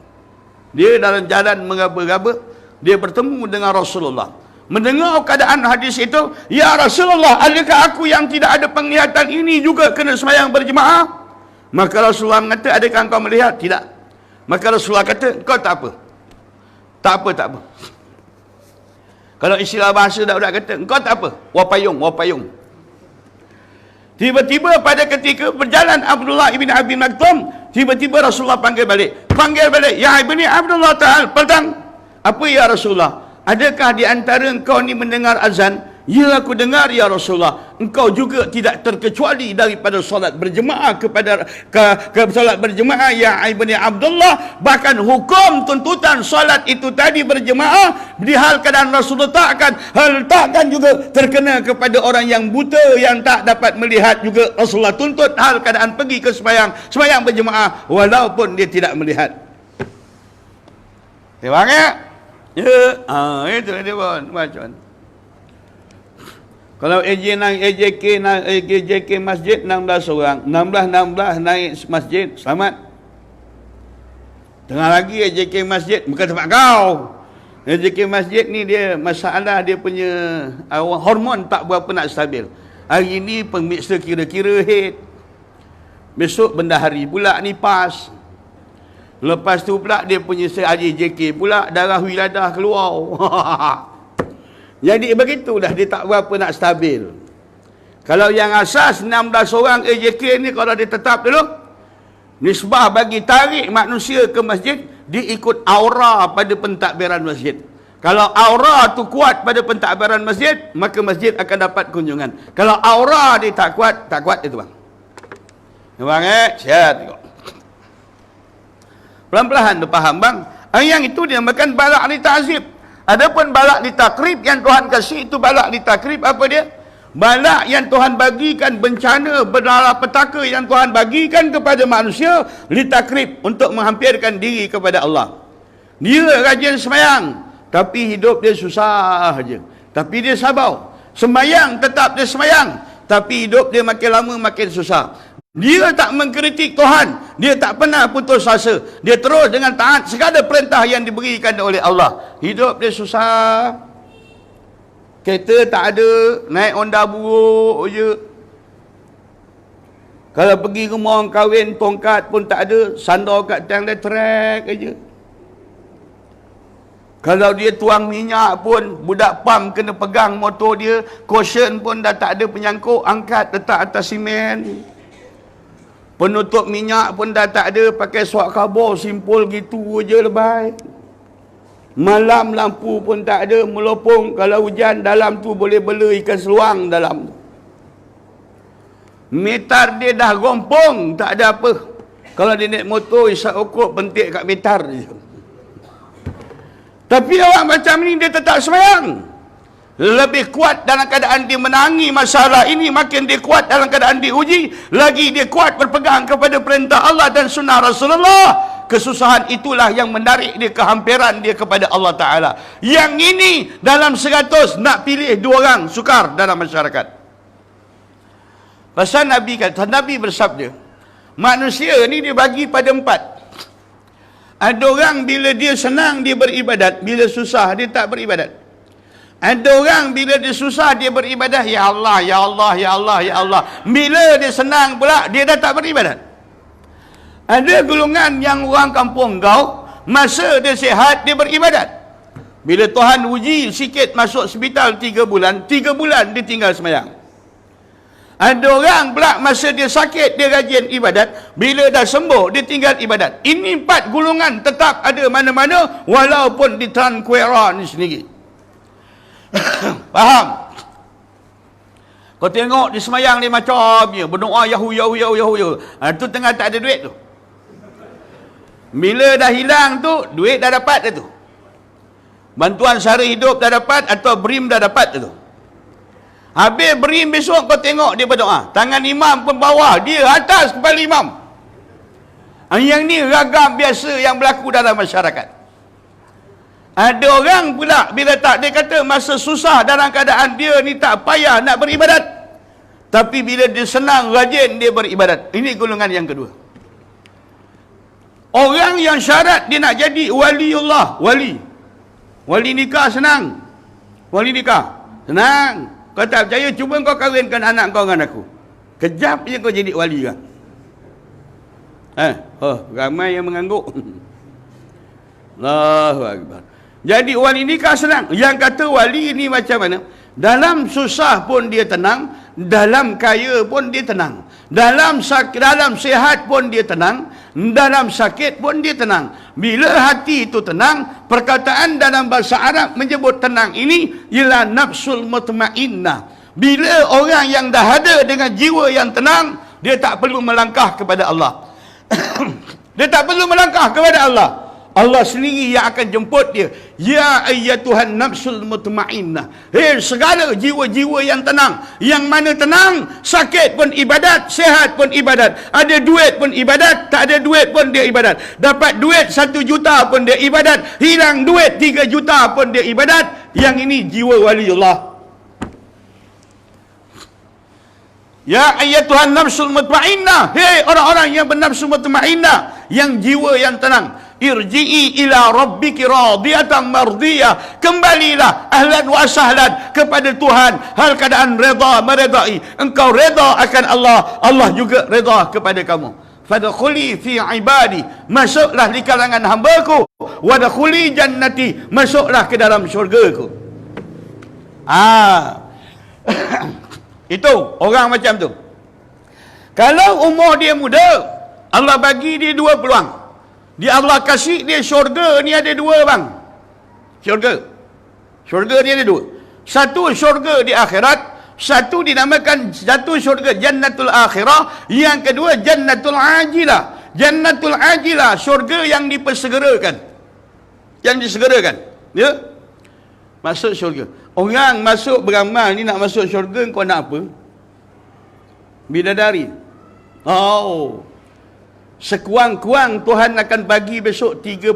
dia dalam jalan mengaba-gaba, dia bertemu dengan Rasulullah. Mendengar keadaan hadis itu, ya Rasulullah, adakah aku yang tidak ada penglihatan ini juga kena semayang berjemaah? Maka Rasulullah mengata, adakah engkau melihat? Tidak. Maka Rasulullah kata, kau tak apa. Tak apa, tak apa. Kalau istilah bahasa budak kata, engkau tak apa. Wapayung, wapayung. Tiba-tiba pada ketika berjalan Abdullah ibn Abi Maktum, tiba-tiba Rasulullah panggil balik. Panggil balik, ya ibni Abdullah ta'al, petang. Apa ya Rasulullah? Adakah di antara engkau ni mendengar azan? Ya, aku dengar ya Rasulullah. Engkau juga tidak terkecuali daripada solat berjemaah kepada solat berjemaah ya ibni Abdullah. Bahkan hukum tuntutan solat itu tadi berjemaah di hal keadaan Rasulullah takkan juga terkena kepada orang yang buta yang tak dapat melihat juga. Rasulullah tuntut hal keadaan pergi ke sembahyang berjemaah walaupun dia tidak melihat. Tengok ya? Itulah dia pun macam. Kalau AJK masjid 16 orang, 16 naik masjid, selamat. Tengah lagi AJK masjid, bukan tempat kau. AJK masjid ni dia masalah dia punya hormon tak berapa nak stabil. Hari ni pemiksa kira-kira head. Besok bendahari pula ni pas. Lepas tu pula dia punya AJK pula darah wiladah keluar. Jadi begitulah, dia tak berapa nak stabil. Kalau yang asas 16 orang AJK ni, kalau dia tetap dulu, nisbah bagi tarik manusia ke masjid, dia ikut aura pada pentadbiran masjid. Kalau aura tu kuat pada pentadbiran masjid, maka masjid akan dapat kunjungan. Kalau aura dia tak kuat itu bang. Bang sihat tengok. Pelan-pelan tu faham bang. Yang itu dia makan balak li ta'zib. Adapun balak ditakrib yang Tuhan kasih itu balak ditakrib apa dia? Balak yang Tuhan bagikan, bencana, malapetaka yang Tuhan bagikan kepada manusia, ditakrib untuk menghampirkan diri kepada Allah. Dia rajin semayang, tapi hidup dia susah saja. Tapi dia sabar. Semayang tetap dia semayang, tapi hidup dia makin lama makin susah. Dia tak mengkritik Tuhan, dia tak pernah putus asa, dia terus dengan taat segala perintah yang diberikan oleh Allah. Hidup dia susah, kereta tak ada, naik Honda buruk je. Kalau pergi rumah orang kahwin, tongkat pun tak ada, sandar kat tiang dia trek aja. Kalau dia tuang minyak pun, budak pam kena pegang motor dia, cushion pun dah tak ada penyangkut, angkat letak atas simen. Penutup minyak pun dah tak ada, pakai suak karbon simpul gitu je lebay. Malam lampu pun tak ada, melopong. Kalau hujan dalam tu boleh bela ikan seluang dalam tu. Metar dia dah gompong, tak ada apa. Kalau dia naik motor, isap okok pentik kat metar je. Tapi orang macam ni dia tetap semayang. Lebih kuat dalam keadaan dia menangi masalah ini, makin dia kuat dalam keadaan diuji, lagi dia kuat berpegang kepada perintah Allah dan sunnah Rasulullah. Kesusahan itulah yang menarik dia kehampiran dia kepada Allah Ta'ala. Yang ini dalam 100 nak pilih 2 orang sukar dalam masyarakat. Pasal Nabi kata, Nabi bersabda, manusia ni dia bagi pada 4. Ada orang bila dia senang dia beribadat, bila susah dia tak beribadat. Ada orang bila dia susah dia beribadah, ya Allah, ya Allah, ya Allah, ya Allah. Bila dia senang pula dia dah tak beribadat. Ada golongan yang orang kampung kau, masa dia sihat dia beribadat. Bila Tuhan uji sikit masuk hospital 3 bulan, 3 bulan dia tinggal sembahyang. Ada orang pula masa dia sakit dia rajin ibadat, bila dah sembuh dia tinggal ibadat. Ini 4 golongan tetap ada mana-mana walaupun di Tan Kuera ni sendiri. Faham? Kau tengok di semayang dia macamnya, berdoa yahu. Tu tengah tak ada duit tu. Bila dah hilang tu, duit dah dapat dah tu. Bantuan sara hidup dah dapat atau BRIM dah dapat tu. Habis BRIM besok kau tengok dia berdoa. Tangan imam pun bawah, dia atas kepala imam. Yang ni ragam biasa yang berlaku dalam masyarakat. Ada orang pula bila tak, dia kata masa susah dalam keadaan dia ni tak payah nak beribadat. Tapi bila dia senang, rajin dia beribadat. Ini golongan yang kedua. Orang yang syarat dia nak jadi waliullah, wali nikah senang. Wali nikah senang. Kau tak percaya, cuba kau kahwinkan anak kau dengan aku. Kejap je kau jadi wali kan. Ramai yang mengangguk. Allahu Akbar. Jadi wali nikah senang. Yang kata wali ni macam mana? Dalam susah pun dia tenang, dalam kaya pun dia tenang, dalam sihat pun dia tenang, dalam sakit pun dia tenang. Bila hati itu tenang, perkataan dalam bahasa Arab menyebut tenang ini ialah nafsul mutmainnah. Bila orang yang dah ada dengan jiwa yang tenang, dia tak perlu melangkah kepada Allah. Dia tak perlu melangkah kepada Allah. Allah sendiri yang akan jemput dia. Ya ayyatuhan nafsul mutmainnah. Segala jiwa-jiwa yang tenang. Yang mana tenang, sakit pun ibadat, sehat pun ibadat. Ada duit pun ibadat, tak ada duit pun dia ibadat. Dapat duit 1 juta pun dia ibadat. Hilang duit 3 juta pun dia ibadat. Yang ini jiwa waliullah. Ya ayyatuhan nafsul mutmainnah. Orang-orang yang bernafsu mutmainnah, yang jiwa yang tenang. Irji'i ila rabbiki radiyatan mardiyah. Kembalilah ahlan wa sahlan kepada Tuhan hal keadaan reda, meredai. Engkau reda akan Allah, Allah juga reda kepada kamu. Fadkhuli fi ibadi, masuklah di kalangan hamba-Ku. Wadkhuli jannati, masuklah ke dalam syurga-Ku. Itu orang macam tu. Kalau umur dia muda, Allah bagi dia 2 peluang. Dia Allah kasih dia syurga ni ada 2 bang. Syurga ni ada 2. Satu syurga di akhirat, satu dinamakan satu syurga jannatul akhirah, yang kedua jannatul ajilah. Jannatul ajilah, syurga yang dipersegerakan. Yang disegerakan. Ya? Masuk syurga. Orang masuk beramal ni nak masuk syurga, kau nak apa? Bidadari. Sekurang-kurang Tuhan akan bagi besok 70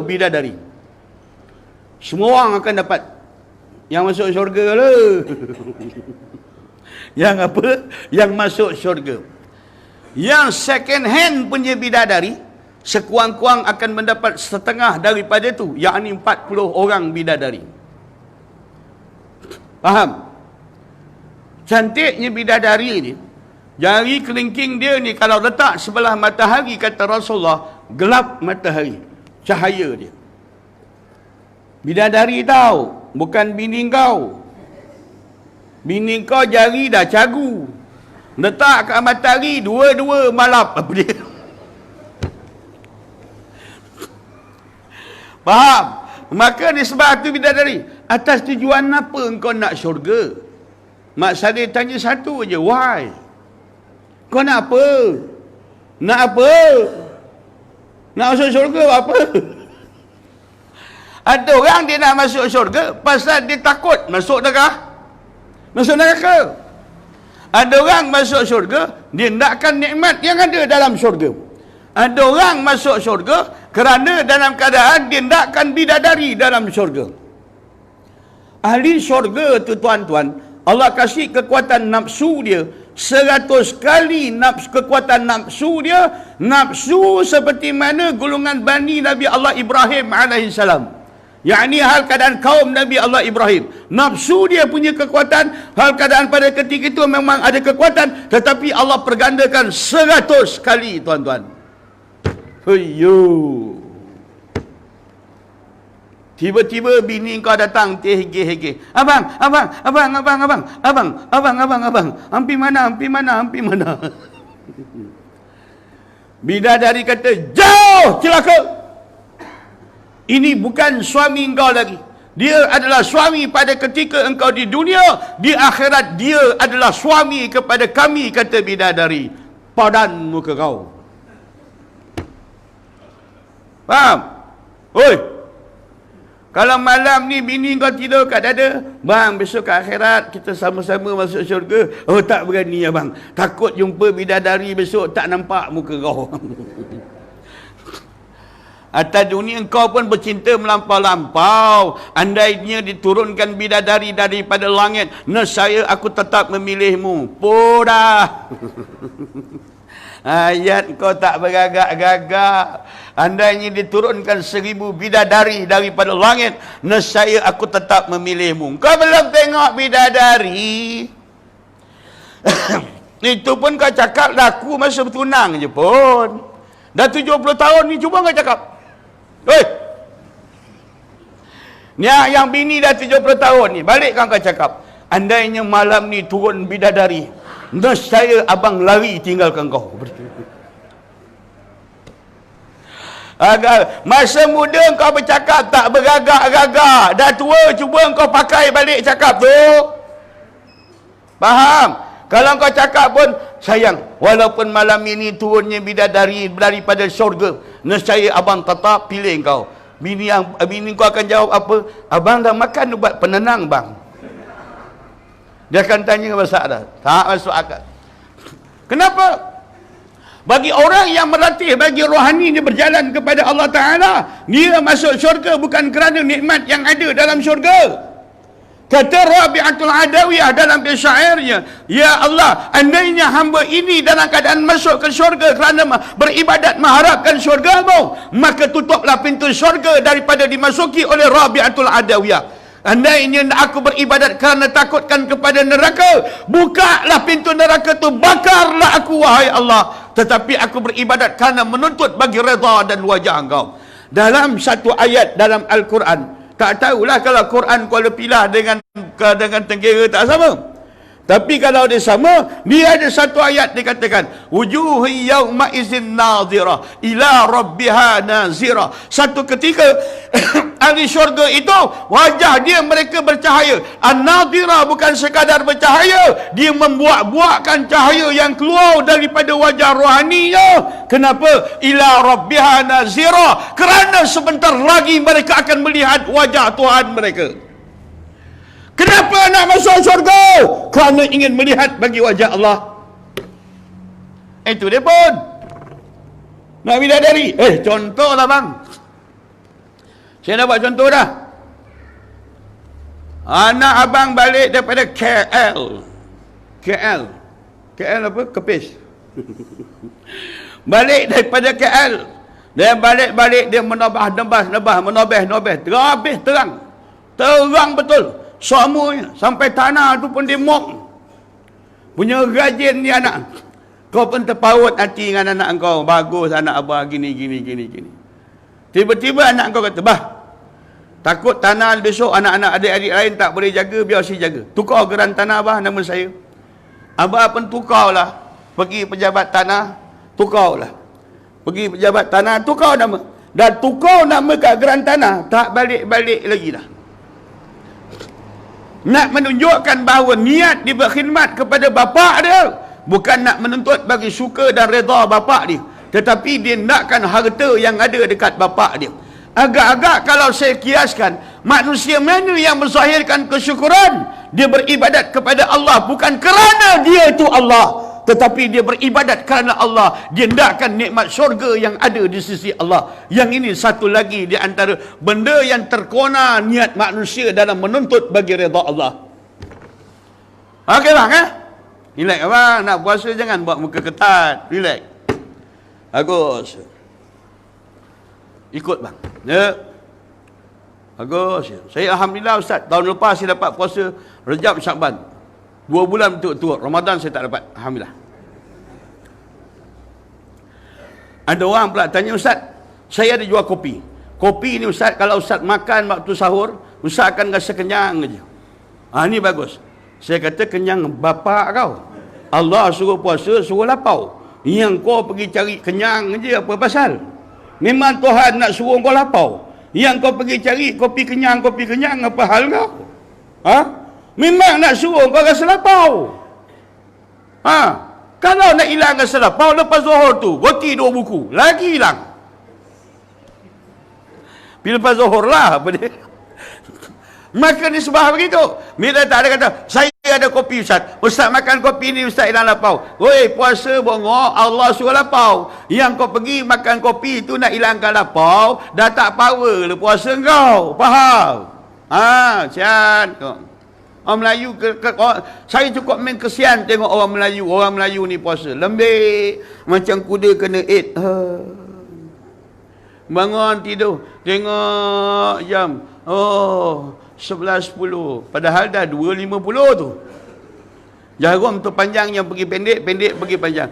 bidadari. Semua orang akan dapat. Yang masuk syurga lah. Yang apa? Yang masuk syurga. Yang second hand punya bidadari, sekurang-kurang akan mendapat setengah daripada tu, yakni 40 orang bidadari. Faham? Cantiknya bidadari ni, jari kelingking dia ni kalau letak sebelah matahari, kata Rasulullah, gelap matahari, cahaya dia. Bidadari tahu, bukan bini kau. Bini kau jari dah cagu, letak kat matahari, dua-dua malap apa dia. Faham? Maka disebab tu bidadari. Atas tujuan apa engkau nak syurga? Mak Saleh tanya satu je, why? Kau nak apa? Nak apa? Nak masuk syurga apa? Ada orang dia nak masuk syurga pasal dia takut masuk neraka. Masuk neraka. Ada orang masuk syurga, dia nakkan nikmat yang ada dalam syurga. Ada orang masuk syurga kerana dalam keadaan dia nakkan bidadari dalam syurga. Ahli syurga tu tuan-tuan, Allah kasih kekuatan nafsu dia 100 kali kekuatan nafsu dia. Nafsu seperti mana golongan Bani Nabi Allah Ibrahim alaihissalam, yakni hal keadaan kaum Nabi Allah Ibrahim. Nafsu dia punya kekuatan, hal keadaan pada ketika itu memang ada kekuatan, tetapi Allah pergandakan 100 kali tuan-tuan. Tiba-tiba bini kau datang terhege-hege. Abang. Ampi mana? Bidadari kata, jauh celaka. Ini bukan suami engkau lagi. Dia adalah suami pada ketika engkau di dunia. Di akhirat dia adalah suami kepada kami, kata bidadari. Padan muka kau. Faham? Oi. Kalau malam ni bini kau tidur kat dada, bang besok ke akhirat kita sama-sama masuk syurga. Oh tak berani abang. Takut jumpa bidadari besok tak nampak muka kau. Atas dunia kau pun bercinta melampau-lampau. Andainya diturunkan bidadari daripada langit, nescaya aku tetap memilihmu. Podah. Ayat kau tak bergagak-gagak. Andainya diturunkan 1000 bidadari daripada langit, nescaya aku tetap memilihmu. Kau belum tengok bidadari. Itu pun kau cakap laku masa bertunang je pun. Dah 70 tahun ni cuba kau cakap. Hei, ni yang bini dah 70 tahun ni, balik kau cakap, andainya malam ni turun bidadari, nescaya abang lari tinggalkan kau. Agar masa muda kau bercakap tak bergagak-gagak, dah tua cuba kau pakai balik cakap tu. Faham? Kalau kau cakap pun, sayang, walaupun malam ini turunnya bidadari daripada syurga, nescaya abang tetap pilih kau. Bini kau akan jawab apa? Abang dah makan ubat penenang bang. Dia akan tanya masalah. Tak masuk akal. Kenapa? Bagi orang yang melatih, bagi rohani dia berjalan kepada Allah Ta'ala, dia masuk syurga bukan kerana nikmat yang ada dalam syurga. Kata Rabi'atul Adawiyah dalam syairnya, ya Allah, andainya hamba ini dalam keadaan masuk ke syurga kerana beribadat mengharapkan syurga-Mu, maka tutuplah pintu syurga daripada dimasuki oleh Rabi'atul Adawiyah. Andainya aku beribadat kerana takutkan kepada neraka, bukalah pintu neraka tu, bakarlah aku wahai Allah. Tetapi aku beribadat kerana menuntut bagi redha dan wajah Engkau. Dalam satu ayat dalam Al-Quran, tak tahulah kalau Quran kau pilah dengan tenggera tak sama. Tapi kalau dia sama, dia ada satu ayat dikatakan, wujuhi yawma izin nazirah ila rabbiha nazirah. Satu ketika ahli syurga itu wajah dia mereka bercahaya. An-nazirah bukan sekadar bercahaya, dia membuak-buakkan cahaya yang keluar daripada wajah rohaninya. Kenapa? Ila rabbiha nazirah, kerana sebentar lagi mereka akan melihat wajah Tuhan mereka. Kenapa nak masuk syurga? Kerana ingin melihat bagi wajah Allah. Itu dia pun. Nak bidadari. Contohlah bang. Saya dah buat contoh dah. Anak abang balik daripada KL. KL apa? Kepis. Balik daripada KL. Dia balik dia menobeh. Terang. Terang betul. Semuanya. Sampai tanah tu pun dia mop. Punya rajin ni anak. Kau pun terpaut hati dengan anak kau. Bagus anak abah gini. Tiba-tiba anak kau kata, bah, takut tanah besok anak-anak adik-adik lain tak boleh jaga, biar si jaga. Tukar geran tanah abah nama saya. Abah pun tukarlah. Pergi pejabat tanah, tukarlah. Pergi pejabat tanah, tukar nama. Dan tukar nama kat geran tanah, tak balik-balik lagi dah. Nak menunjukkan bahawa niat dia berkhidmat kepada bapa dia bukan nak menuntut bagi suka dan redha bapa dia, tetapi dia nakkan harta yang ada dekat bapa dia. Agak-agak kalau saya kiaskan, manusia mana yang menzahirkan kesyukuran? Dia beribadat kepada Allah bukan kerana dia itu Allah, tetapi dia beribadat kerana Allah. Dia hendakkan nikmat syurga yang ada di sisi Allah. Yang ini satu lagi di antara benda yang terkona niat manusia dalam menuntut bagi redha Allah. Okey bang, relax abang. Nak puasa jangan buat muka ketat. Relax. Bagus. Ikut bang. Ya. Bagus. Saya Alhamdulillah Ustaz, tahun lepas saya dapat puasa Rejab Syakban. 2 bulan betul-betul. Ramadan saya tak dapat. Alhamdulillah. Ada orang pula tanya, Ustaz, saya ada jual kopi. Kopi ni Ustaz, kalau Ustaz makan waktu sahur, Ustaz akan rasa kenyang je. Ni bagus. Saya kata kenyang bapak kau. Allah suruh puasa, suruh lapau. Yang kau pergi cari kenyang je apa pasal? Memang Tuhan nak suruh kau lapau. Yang kau pergi cari kopi kenyang, apa hal kau? Memang nak suruh kau rasa lapau. Kalau nak hilang rasa lapau, lepas zuhur tu, roti 2 buku. Lagi hilang. Bila lepas zuhur lah apa dia? Maka disebab begitu. Bila tak ada kata, saya ada kopi Ustaz. Ustaz makan kopi ni Ustaz hilang lapau. Oi, puasa bongok, Allah suruh lapau. Yang kau pergi makan kopi tu nak hilangkan lapau, dah tak power le puasa kau. Faham? Sian. Orang Melayu, saya cukup main kesian tengok orang Melayu. Orang Melayu ni puasa. Lembik. Macam kuda kena eat. Bangun tidur. Tengok jam. 11.10. Padahal dah 2.50 tu. Jarum tu panjang yang pergi pendek, pendek pergi panjang.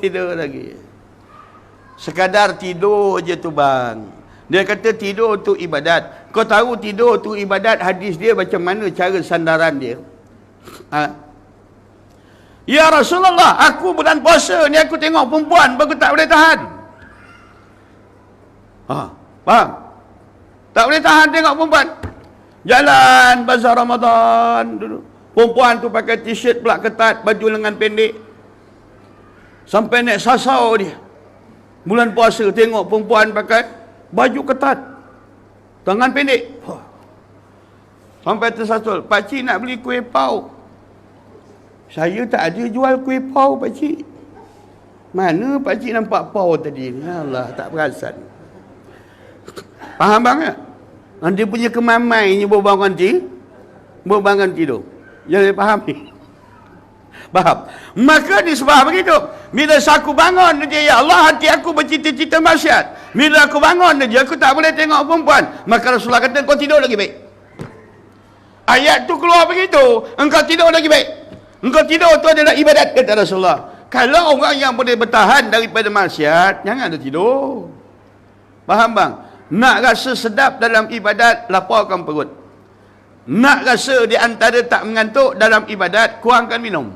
Tidur lagi. Sekadar tidur je tu bang. Dia kata tidur tu ibadat. Kau tahu tidur tu ibadat, hadis dia macam mana cara sandaran dia? Ya Rasulullah, aku bulan puasa ni aku tengok perempuan baru tak boleh tahan. Faham? Tak boleh tahan tengok perempuan. Jalan bazar Ramadan dulu. Perempuan tu pakai t-shirt pula ketat, baju lengan pendek. Sampai naik sasau dia. Bulan puasa tengok perempuan pakai baju ketat, tangan pendek. Sampai tersasul, pakcik nak beli kuih pau. Saya tak ada jual kuih pau pakcik. Mana pakcik nampak pau tadi ni? Allah, tak perasan. Faham bang tak? Dia punya kemamainya berbangun tidur. Jangan faham ni. Faham? Maka disebab begitu. Bila aku bangun dia, ya Allah, hati aku bercita-cita maksiat. Bila aku bangun dia, aku tak boleh tengok perempuan. Maka Rasulullah kata, kau tidur lagi baik. Ayat tu keluar begitu. Engkau tidur lagi baik. Engkau tidur tu adalah ibadat, kata Rasulullah. Kalau orang yang boleh bertahan daripada maksiat, jangan ada tidur. Faham bang? Nak rasa sedap dalam ibadat, laparkan perut. Nak rasa di antara tak mengantuk dalam ibadat, kurangkan minum.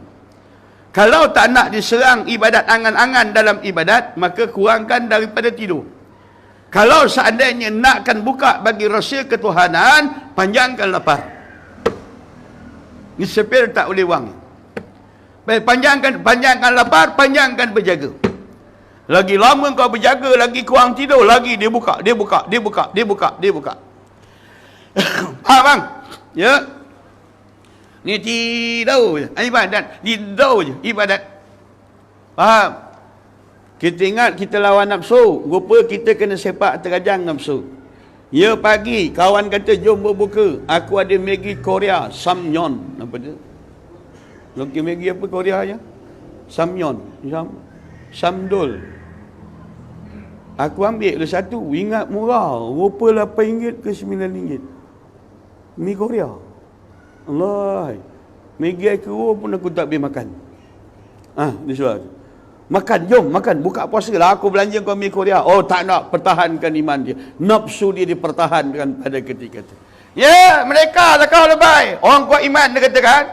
Kalau tak nak diserang ibadat angan-angan dalam ibadat, maka kurangkan daripada tidur. Kalau seandainya nakkan buka bagi rahsia ketuhanan, panjangkan lapar. Ni sepir tak boleh wang. Panjangkan lapar, panjangkan berjaga. Lagi lama kau berjaga, lagi kurang tidur, lagi dia buka. Faham bang? Ya. Ni tidur je. Ibadat. Tidur je. Ibadat. Faham? Kita ingat kita lawan nafsu. Rupa kita kena sepak terajang nafsu. Ya pagi, kawan kata jom berbuka. Aku ada Maggi Korea. Samyeon. Apa dia? Lokal Maggi apa Korea je? Samyeon. Samdol. Aku ambil le satu. Ingat murah. Rupa RM8 ke RM9. Mi Korea. Allah. Maggi aku pun aku tak boleh makan. Dia suruh. Makan, jom makan. Buka puasa lah. Aku belanja kau mi Korea. Oh, tak nak pertahankan iman dia. Nafsu dia dipertahankan pada ketika itu. Ya, mereka tak kau lebay. Orang kuat iman dia katakan.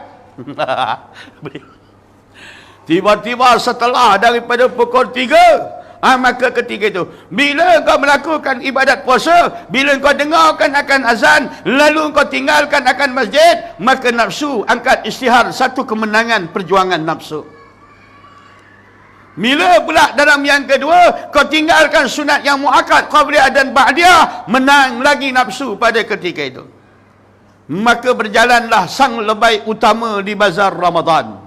Tiba-tiba setelah daripada pukul 3, maka ketika itu, bila kau melakukan ibadat puasa, bila kau dengarkan akan azan, lalu kau tinggalkan akan masjid, maka nafsu angkat isytihar satu kemenangan perjuangan nafsu. Bila pula dalam yang kedua, kau tinggalkan sunat yang muakkad, qabliyah dan ba'diyah, menang lagi nafsu pada ketika itu. Maka berjalanlah sang lebay utama di bazar Ramadan.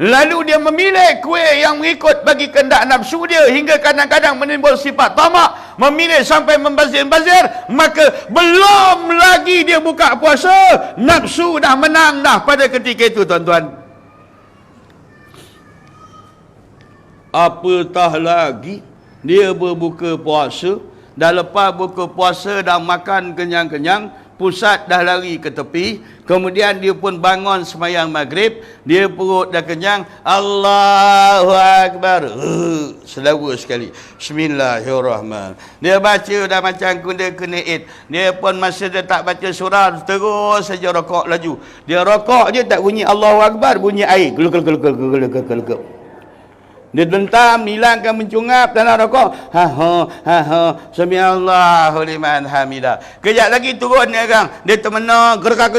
Lalu dia memilih kuih yang mengikut bagi kehendak nafsu dia, hingga kadang-kadang menimbul sifat tamak, memilih sampai membazir-bazir. Maka belum lagi dia buka puasa, nafsu dah menang dah pada ketika itu, tuan-tuan. Apatah lagi dia berbuka puasa, dah lepas buka puasa dah makan kenyang-kenyang, pusat dah lari ke tepi, kemudian dia pun bangun sembahyang maghrib, dia perut dah kenyang, Allahu Akbar, selawa sekali, Bismillahirrahmanirrahim. Dia baca dah macam kuda kena eat. Dia pun masa dia tak baca surah, terus saja rokok laju. Dia rokok je tak bunyi Allahu Akbar, bunyi air, geluk. Dia dentam, hilangkan mencungap dalam rokok. Samiallahu liman hamidah. Kejap lagi turun dia kan. Dia termenung, gergak,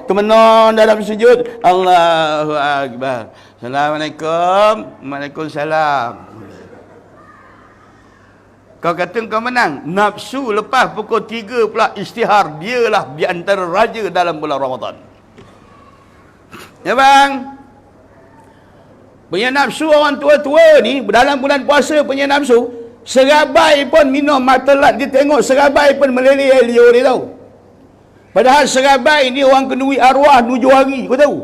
termenung dalam sujud. Allahu Akbar. Assalamualaikum. Waalaikumsalam. Kau kata kau menang. Nafsu lepas pukul 3 pula istihar. Dialah di antara raja dalam bulan Ramadan. Ya bang? Punya nafsu orang tua-tua ni, dalam bulan puasa punya nafsu, serabai pun minum matelat, dia tengok serabai pun meleleh air liur dia tahu. Padahal serabai ni orang kenduri arwah nuju hari, kau tahu.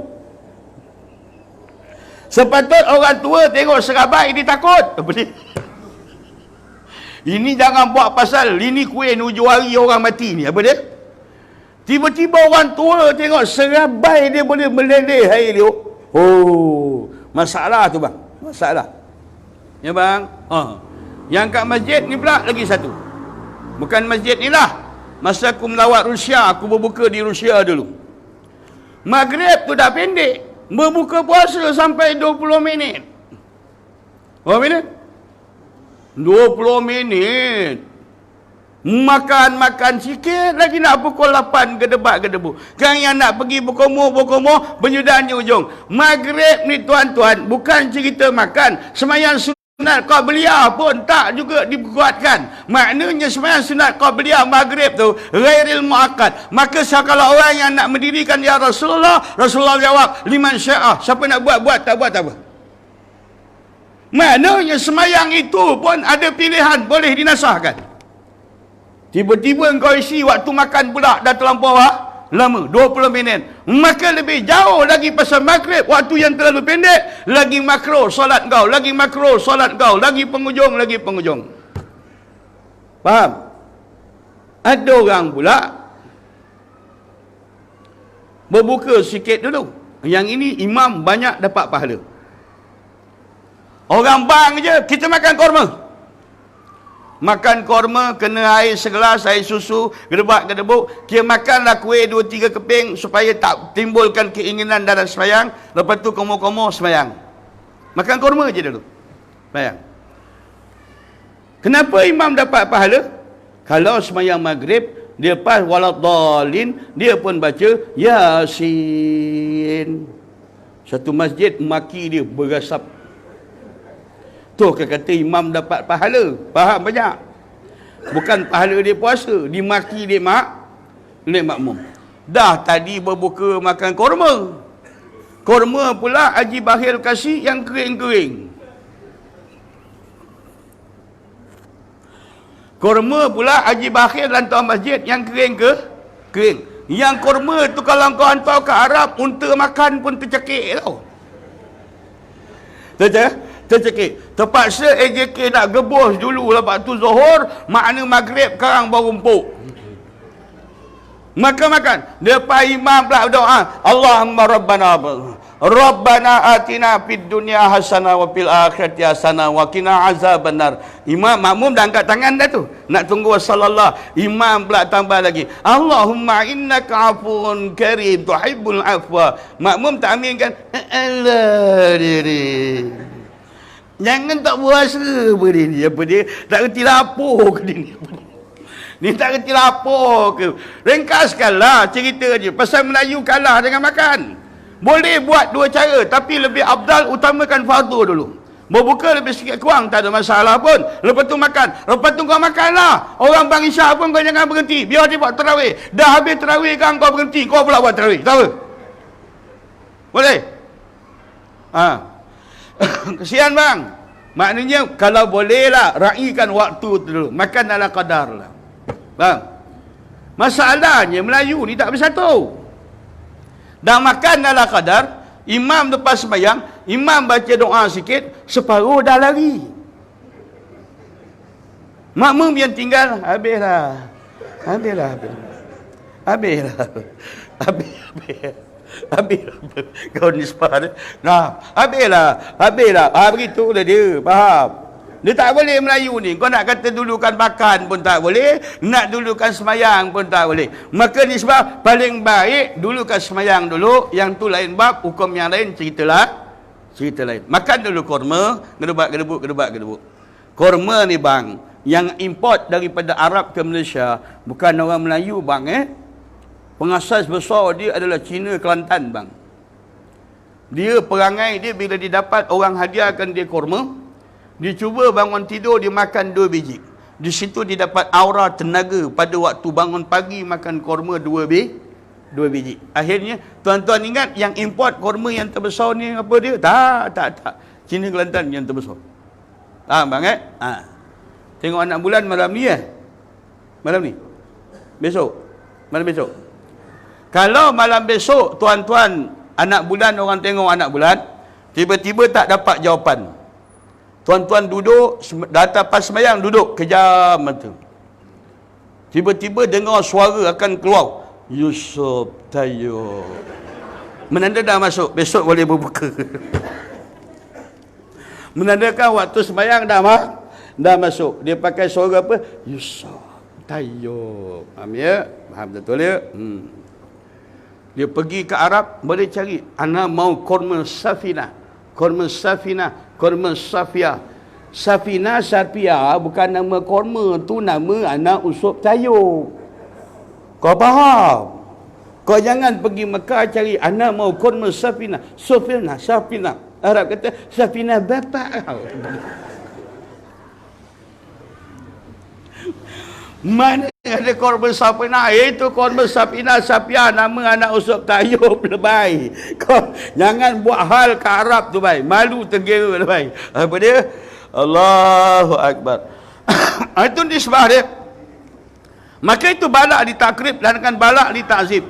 Sepatut orang tua tengok serabai dia takut. Apa dia? Ini jangan buat pasal ini kuih nuju hari orang mati ni. Apa dia? Tiba-tiba orang tua tengok serabai dia boleh meleleh air liur. Oh, masalah tu bang. Masalah. Ya bang. Yang kat masjid ni pula lagi satu. Bukan masjid ni lah. Masa aku melawat Rusia, aku berbuka di Rusia dulu. Maghrib tu dah pendek. Berbuka puasa sampai 20 minit. Berapa minit? 20 minit. Makan sikit lagi nak pukul 8 gedebak-gedebu. Kan yang nak pergi berkomoh, penyudahan di ujung. Maghrib ni tuan-tuan, bukan cerita makan. Semayang sunat qabliyah pun tak juga dibuatkan. Maknanya semayang sunat qabliyah maghrib tu ghairil muakkad. Maka kalau orang yang nak mendirikan ya Rasulullah jawab, liman sya'ah. Siapa nak buat, tak buat tak apa. Maknanya semayang itu pun ada pilihan, boleh dinasahkan. Tiba-tiba engkau isi waktu makan pula dah terlampau lama, 20 minit. Maka lebih jauh lagi pasal maghrib, waktu yang terlalu pendek, lagi makro solat kau, lagi makro solat kau, lagi penghujung. Faham? Ada orang pula berbuka sikit dulu. Yang ini imam banyak dapat pahala. Orang bang je, kita makan korma. Makan korma, kena air segelas, air susu, gedebak-gedebuk. Kita makanlah kuih 2-3 keping supaya tak timbulkan keinginan dalam semayang. Lepas tu komo-komo semayang. Makan korma je dulu. Semayang. Kenapa imam dapat pahala? Kalau semayang maghrib, dia pas waladhalin, dia pun baca Yasin. Satu masjid maki dia berasap. Tu kata imam dapat pahala. Faham banyak? Bukan pahala dia puasa, dimaki dia makmum. Dah tadi berbuka makan korma. Korma pula Haji Bahir kasih yang kering-kering. Korma pula Haji Bahir hantar masjid yang kering kering. Yang korma tu kalau kau hantar ke Arab, unta makan pun tercekik tau. Tercekik. Terpaksa AJK nak gebus dulu lepas tu Zuhur, makna maghrib karang baru empuk. Makan. Depan imam pula doa, Allahumma Rabbana atina fid dunya hasanah wa fil akhirati hasanah wa qina azabannar. Imam makmum dah angkat tangan dah tu. Nak tunggu sallallahu. Imam pula tambah lagi, Allahumma innaka afuun karim tuhibbul afwa. Makmum tak aminkan, Allah diri. Jangan tak puasa apa dia. Apa dia? Tak reti lapor ke dia ni? Ni tak reti lapor ke? Ringkaskanlah cerita je. Pasal Melayu kalah dengan makan. Boleh buat dua cara, tapi lebih afdal utamakan fardu dulu. Berbuka lebih sikit kurang, tak ada masalah pun. Lepas tu makan. Lepas tu kau makanlah. Orang bang Isyak pun kau jangan berhenti. Biar dia buat tarawih. Dah habis tarawih kan kau berhenti. Kau pula buat tarawih. Tahu? Boleh? Kesian bang. Maknanya kalau boleh lah raikan waktu tu dulu. Makan ala qadar lah. Bang. Masalahnya Melayu ni tak bersatu. Dah makan ala qadar, imam lepas sembahyang, imam baca doa sikit, separuh dah lari. Makmum yang tinggal, habislah. Kau nisbah dia. Nah, habislah. Begitulah dia, faham? Dia tak boleh Melayu ni. Kau nak kata dulukan makan pun tak boleh, nak dulukan semayang pun tak boleh. Maka nisbah paling baik dulukan semayang dulu, yang tu lain bab, hukum yang lain cerita lain. Makan dulu korma, gedebak-gedebuk. Korma ni bang, yang import daripada Arab ke Malaysia, bukan orang Melayu bang Pengasas besar dia adalah Cina Kelantan bang. Dia perangai dia bila dia dapat orang hadiahkan dia korma, dia cuba bangun tidur dia makan 2 biji. Di situ dia dapat aura tenaga pada waktu bangun pagi makan korma 2 biji. Akhirnya tuan-tuan ingat yang import korma yang terbesar ni apa dia? Tak. Cina Kelantan yang terbesar. Bang Tengok anak bulan malam ni Malam ni. Malam besok. Kalau malam besok tuan-tuan anak bulan orang tengok anak bulan, tiba-tiba tak dapat jawapan. Tuan-tuan duduk, datang pas sembahyang duduk, kejam mata. Tiba-tiba dengar suara akan keluar. Yusuf Tayyub. Menanda dah masuk, besok boleh berbuka. Menandakan waktu sembahyang dah masuk. Dia pakai suara apa? Yusuf Tayyub. Faham ya? Faham betul ya? Dia pergi ke Arab, boleh cari. Ana mau korma safina. Korma Safia. Safina Sarpia bukan nama korma, tu nama anak Yusuf Tayyub. Kau faham? Kau jangan pergi Mekah cari anak mau korma Safina. Safina. Arab kata Safina bapa kau. Mana ada korban Safina? Itu korban Safia nama anak Yusuf Tayyub lebay. Kau jangan buat hal ke Arab tu bay. Malu tenggera lebay. Apa dia? Allahu Akbar. Itu nisbah dia. Maka itu balak ditakrib dan dengan balak ditakzib.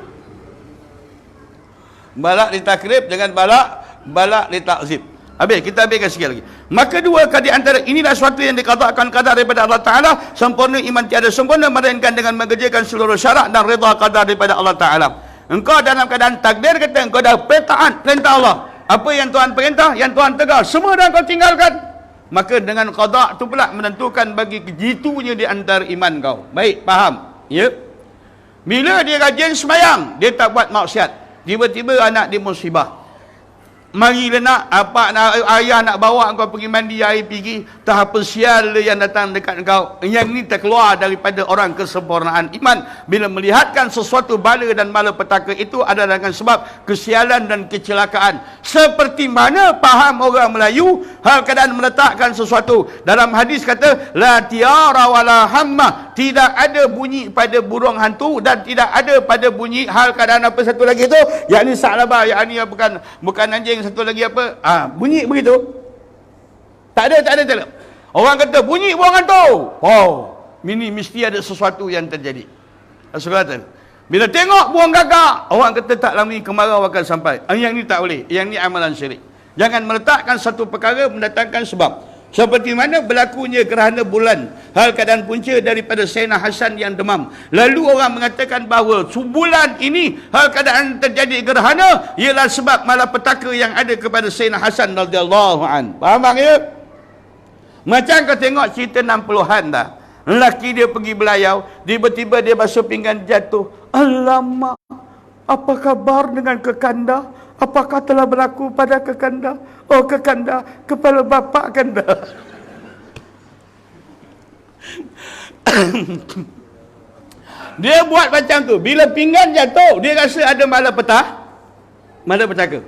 Balak ditakrib dengan balak ditakzib. Habis, kita habiskan sikit lagi. Maka dua di antara inilah suatu yang dikatakan qadar daripada Allah Ta'ala. Sempurna iman tiada sempurna melainkan dengan mengerjakan seluruh syarat dan reda qadar daripada Allah Ta'ala. Engkau dalam keadaan takdir kata engkau dah taat perintah Allah. Apa yang Tuhan perintah, yang Tuhan tegar, semua dah kau tinggalkan. Maka dengan qada tu pula menentukan bagi kejitunya di antara iman kau. Baik, faham? Ya. Bila dia rajin sembahyang, dia tak buat maksiat. Tiba-tiba anak dia musibah. Marilah ayah nak bawa kau pergi mandi air pergi, tahap sial yang datang dekat kau. Yang ini terkeluar daripada orang kesempurnaan iman. Bila melihatkan sesuatu bala dan malapetaka itu adalah dengan sebab kesialan dan kecelakaan. Seperti mana faham orang Melayu hal keadaan meletakkan sesuatu. Dalam hadis kata la tiara wala hamma, tidak ada bunyi pada burung hantu dan tidak ada pada bunyi hal keadaan apa satu lagi tu, yakni sa'labah, yakni bukan anjing, satu lagi apa? Bunyi begitu. Tak ada. Orang kata bunyi burung hantu. Ini mesti ada sesuatu yang terjadi. Rasulullah, bila tengok burung gagak, orang kata tak lama ni kemarau akan sampai. Yang ni tak boleh. Yang ni amalan syirik. Jangan meletakkan satu perkara mendatangkan sebab. Seperti mana berlakunya gerhana bulan, hal keadaan punca daripada Sayyidina Hasan yang demam. Lalu orang mengatakan bahawa bulan ini hal keadaan terjadi gerhana ialah sebab malapetaka yang ada kepada Sayyidina Hasan radhiyallahu an. Faham bang ya? Macam kau tengok cerita 60-an dah. Lelaki dia pergi belayau, tiba-tiba dia basuh pinggan jatuh. Alamak, apa khabar dengan kekanda? Apakah telah berlaku pada kekanda? Oh kekanda, kepala bapa kanda. Dia buat macam tu. Bila pinggan jatuh, dia rasa ada malapetaka.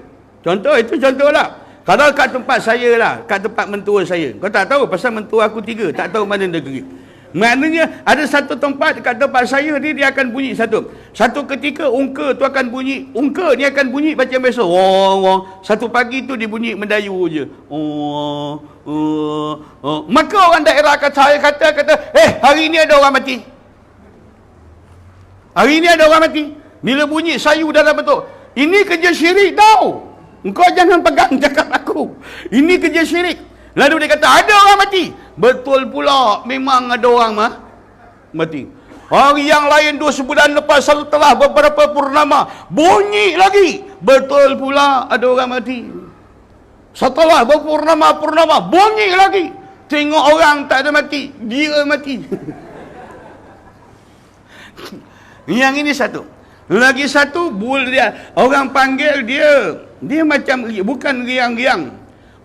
Contoh, itu contoh lah. Kalau kat tempat saya lah, kat tempat mentua saya, kau tak tahu pasal mentua aku 3, tak tahu mana negeri. Maknanya ada satu tempat dekat tempat saya dia akan bunyi satu ketika ungka tu akan bunyi, ungka ni akan bunyi macam biasa. Satu pagi tu dia bunyi mendayu je. Maka orang daerah kata hari ni ada orang mati. Hari ni ada orang mati. Bila bunyi sayu dalam bentuk, ini kerja syirik tau. Engkau jangan pegang cakap aku. Ini kerja syirik. Lalu dia kata ada orang mati. Betul pula, memang ada orang mati. Hari yang lain 2 sebulan lepas setelah beberapa purnama bunyi lagi. Betul pula ada orang mati. Setelah berpurnama bunyi lagi. Tengok orang tak ada mati, dia mati. Yang ini satu. Lagi satu, dia orang panggil dia macam bukan riang-riang.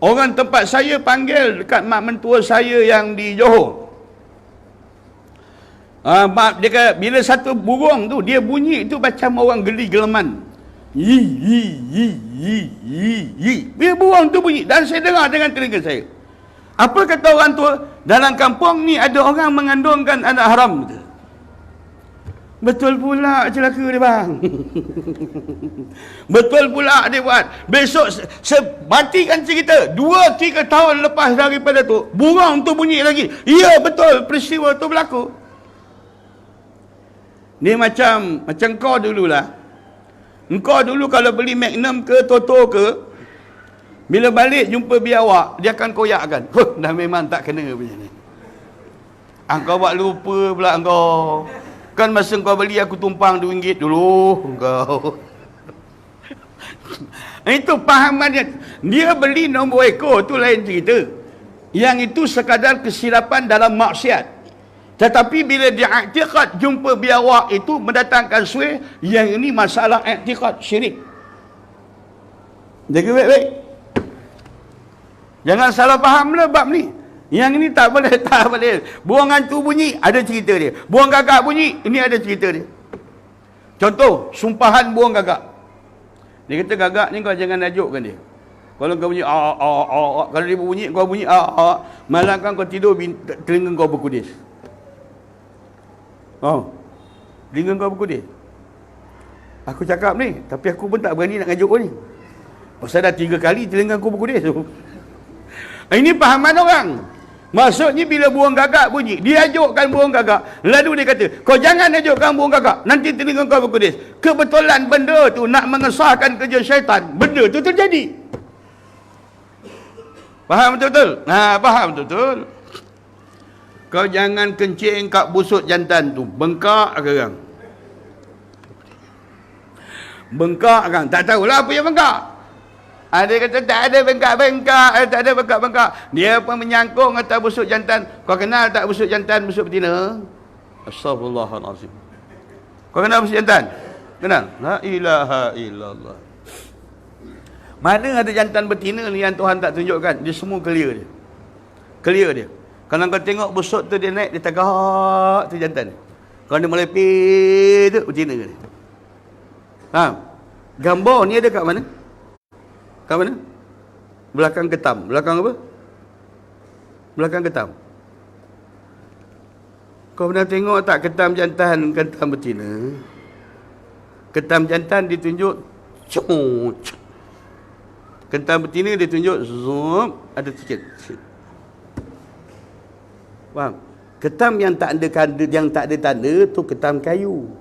Orang tempat saya panggil dekat mak mentua saya yang di Johor. Dia kata, bila satu burung tu dia bunyi tu macam orang geli geleman. Bila burung tu bunyi dan saya dengar dengan telinga saya. Apa kata orang tua? Dalam kampung ni ada orang mengandungkan anak haram. Betul pula celaka dia bang. Betul pula dia buat. Besok matikan cerita 2-3 tahun lepas daripada tu, burung tu bunyi lagi. Ya betul, peristiwa tu berlaku. Ni macam kau dululah. Engkau dulu kalau beli Magnum ke Toto ke, bila balik jumpa biawak, dia akan koyakkan. Dah memang tak kena macam ni. Kau buat lupa pula kau. Kan masa kau beli aku tumpang RM2 dulu kau. Itu pahaman dia. Dia beli nombor ekor tu lain cerita. Yang itu sekadar kesilapan dalam maksiat. Tetapi bila dia i'tiqad jumpa biawak itu mendatangkan suih, yang ini masalah i'tiqad syirik. Jaga baik-baik. Jangan salah faham lah bab ni. Yang ini tak boleh, tak boleh. Buang hantu bunyi, ada cerita dia. Buang gagak bunyi, ini ada cerita dia. Contoh, sumpahan buang gagak. Dia kata gagak ni kau jangan najukkan dia. Kalau kau bunyi, kalau dia bunyi, kau bunyi, malam kan kau tidur, telinga kau berkudis. Telinga kau berkudis. Aku cakap ni, tapi aku pun tak berani nak ngajuk kau ni. Pasal dah 3 kali telinga aku berkudis. Ini pahaman orang. Maksudnya bila buang gagak bunyi, dia ajukkan buang gagak. Lalu dia kata, kau jangan ajukkan buang gagak, nanti telinga kau berkudis. Kebetulan benda tu nak mengesahkan kerja syaitan. Benda tu terjadi. Faham betul-betul? Faham betul-betul. Kau jangan kencing kat busuk jantan tu. Bengkak kerang. Bengkak kerang. Tak tahulah apa yang bengkak. Dia kata tak ada bengkak-bengkak, tak ada bengkak-bengkak. Dia pun menyangkung atas busuk jantan. Kau kenal tak busuk jantan, busuk betina? Astagfirullahalazim. Kau kenal busuk jantan? Kenal? La ilaha illallah. Mana ada jantan betina ni yang Tuhan tak tunjukkan? Dia semua clear dia. Clear dia. Kalau kau tengok busuk tu dia naik, dia tegak tu jantan. Kalau dia melepih tu betina dia. Gambar ni ada kat mana? Kat mana? Belakang ketam. Belakang apa? Belakang ketam. Kau pernah tengok tak ketam jantan, ketam betina? Ketam jantan ditunjuk cuc. Ketam betina ditunjuk zoom, ada sikit. Faham? Ketam yang tak ada tanda tu ketam kayu.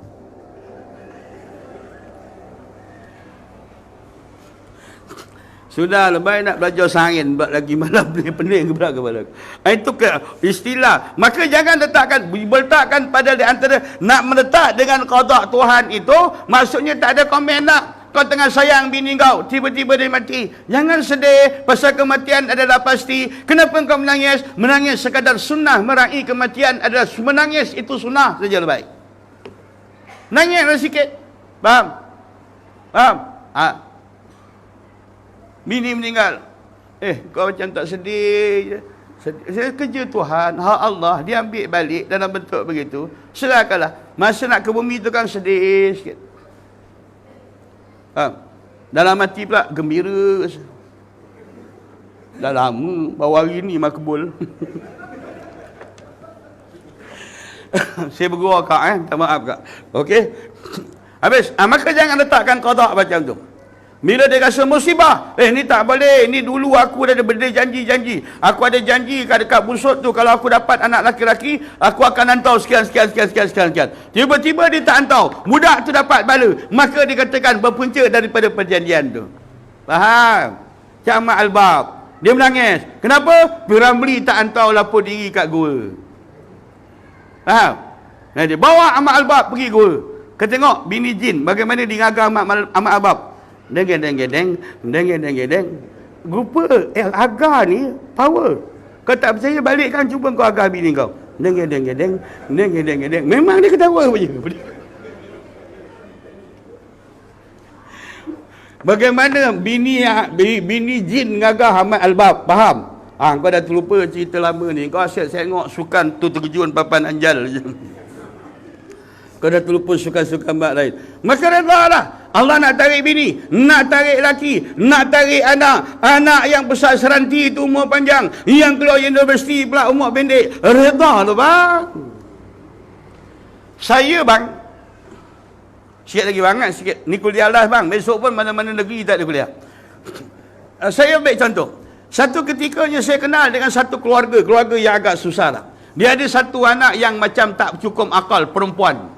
Sudah lebih nak belajar sains lagi malam ni pening kepala. Itu ke istilah. Maka jangan letakkan pada di antara nak meletak dengan qada Tuhan itu, maksudnya tak ada komen nak. Kau tengah sayang bini kau, tiba-tiba dia mati. Jangan sedih, pasal kematian adalah pasti. Kenapa kau menangis? Menangis sekadar sunnah meraih kematian adalah menangis itu sunnah saja lebih baik. Nangislah sikit. Faham? Faham? Bini meninggal. Kau macam tak sedih je. Sedih. Kerja Tuhan, hak Allah, dia ambil balik dalam bentuk begitu. Silakanlah. Masa nak ke bumi tu kan sedih sikit. Dalam hati pula gembira. Dah lama, baru hari ni makbul. Saya bergurau kak, minta maaf kak. Okey. Habis. Maka jangan letakkan qada macam tu. Bila dia rasa musibah, ni tak boleh, ni dulu aku dah ada benda janji-janji. Aku ada janji dekat busuk tu, kalau aku dapat anak laki-laki, aku akan hantar sekian. Tiba-tiba dia tak hantar, budak tu dapat bala. Maka dikatakan berpunca daripada perjanjian tu. Faham? Cik Ahmad Al-Bab, dia menangis. Kenapa? Piramli tak hantar lapor diri kat gua. Faham? Dia bawa Ahmad Al-Bab pergi gua. Kau tengok bini jin, bagaimana dia ngagar Ahmad Al-Bab. Deng. Rupa agar ni power. Kau tak percaya, balikkan, cuba kau agar bini kau. Deng. Memang dia ketawa je. Bagaimana bini jin ngagar Ahmad Al-Bab. Faham? Kau dah terlupa cerita lama ni. Kau asyik tengok sukan tu terjun papan anjal je. Kau dah terlupa sukan-sukan bab lain. Maka redha lah. Allah nak tarik bini, nak tarik laki, nak tarik anak. Anak yang besar seranti itu umur panjang, yang keluar universiti pula umur pendek. Redha tu bang. Saya bang, sikit lagi bang, sikit. Ni kuliah lah bang, besok pun mana-mana negeri tak ada kuliah. Saya ambil contoh. Satu ketikanya saya kenal dengan satu keluarga yang agak susah lah. Dia ada satu anak yang macam tak cukup akal, perempuan.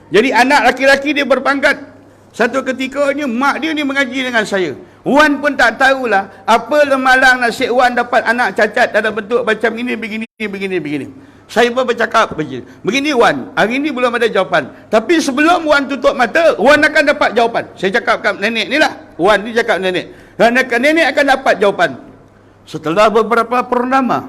Jadi anak laki-laki dia berpangkat. Satu ketikanya mak dia ni mengaji dengan saya. Wan pun tak tahulah apa lemalang nasib Wan dapat anak cacat dalam bentuk macam ini, begini. Saya pun bercakap begini Wan, hari ni belum ada jawapan. Tapi sebelum Wan tutup mata, Wan akan dapat jawapan. Saya cakap kat nenek ni lah. Wan ni cakap nenek. Nenek akan dapat jawapan. Setelah beberapa purnama,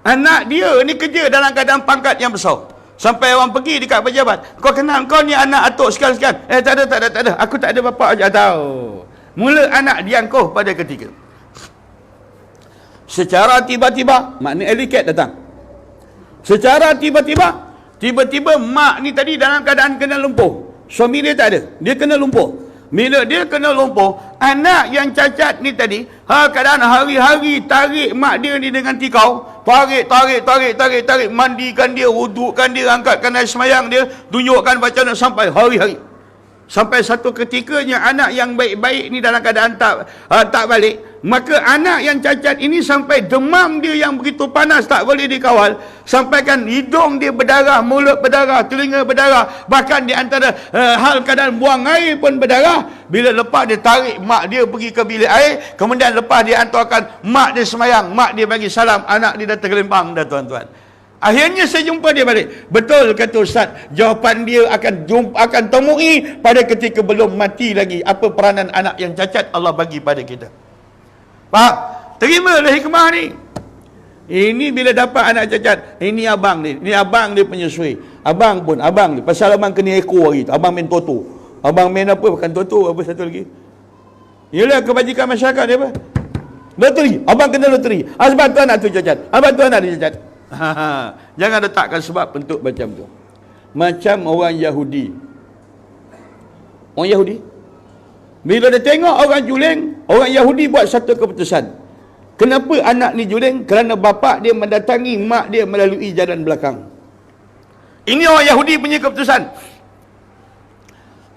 anak dia ni kerja dalam keadaan pangkat yang besar. Sampai orang pergi dekat pejabat, kau kenal kau ni anak atuk sekian-sekian. Tak ada. Aku tak ada bapa aja tahu. Mula anak diangkuh pada ketika. Secara tiba-tiba, makna etiket datang. Secara tiba-tiba mak ni tadi dalam keadaan kena lumpuh. Suami dia tak ada, dia kena lumpuh. Bila dia kena lumpuh, anak yang cacat ni tadi, keadaan hari-hari tarik mak dia ni dengan tikau. Tarik, mandikan dia, wudukkan dia, angkatkan air semayang dia, tunjukkan macam mana sampai hari-hari. Sampai satu ketikanya anak yang baik-baik ni dalam keadaan tak balik, maka anak yang cacat ini sampai demam dia yang begitu panas tak boleh dikawal, sampaikan hidung dia berdarah, mulut berdarah, telinga berdarah, bahkan di antara hal keadaan buang air pun berdarah. Bila lepas dia tarik mak dia pergi ke bilik air, kemudian lepas dia hantarkan mak dia semayang, mak dia bagi salam, anak dia dah tergelempang dah tuan-tuan. Akhirnya saya jumpa dia balik. Betul kata Ustaz, jawapan dia akan temui pada ketika belum mati lagi. Apa peranan anak yang cacat Allah bagi pada kita. Faham? Terimalah hikmah ni. Ini bila dapat anak cacat, ini abang ni. Ini abang dia penyusui. Abang ni. Pasal abang kena ekor hari tu. Abang main toto. Abang main apa? Bukan toto, apa satu lagi. Ialah kebajikan masyarakat dia apa? Loteri. Abang kena loteri. Sebab tu anak tu cacat. Abang tu anak dia cacat. Jangan letakkan sebab bentuk macam tu. Macam orang Yahudi. Orang Yahudi, bila dia tengok orang juling, orang Yahudi buat satu keputusan. Kenapa anak ni juling? Kerana bapa dia mendatangi mak dia melalui jalan belakang. Ini orang Yahudi punya keputusan.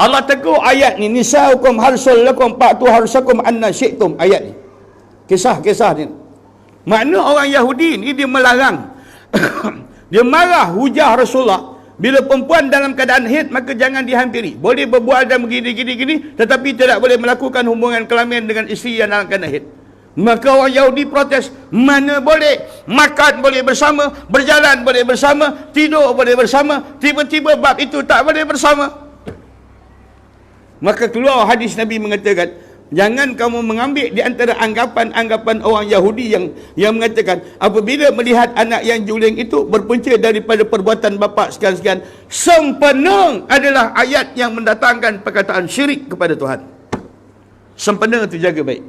Allah tegur ayat ni, nisaukum harsul lakum fa'tu harsakum anna syi'tum. Ayat ni, kisah-kisah ni. Makna orang Yahudi ni dia melarang dia marah, hujah Rasulullah. Bila perempuan dalam keadaan haid, maka jangan dihampiri. Boleh berbual dan begini, tetapi tidak boleh melakukan hubungan kelamin dengan isteri yang dalam keadaan haid. Maka orang Yahudi protes, mana boleh, makan boleh bersama, berjalan boleh bersama, tidur boleh bersama, tiba-tiba bab itu tak boleh bersama. Maka keluar hadis Nabi mengatakan, jangan kamu mengambil di antara anggapan-anggapan orang Yahudi yang mengatakan apabila melihat anak yang juling itu berpunca daripada perbuatan bapa sekian-sekian, sempena adalah ayat yang mendatangkan perkataan syirik kepada Tuhan. Sempena itu jaga baik.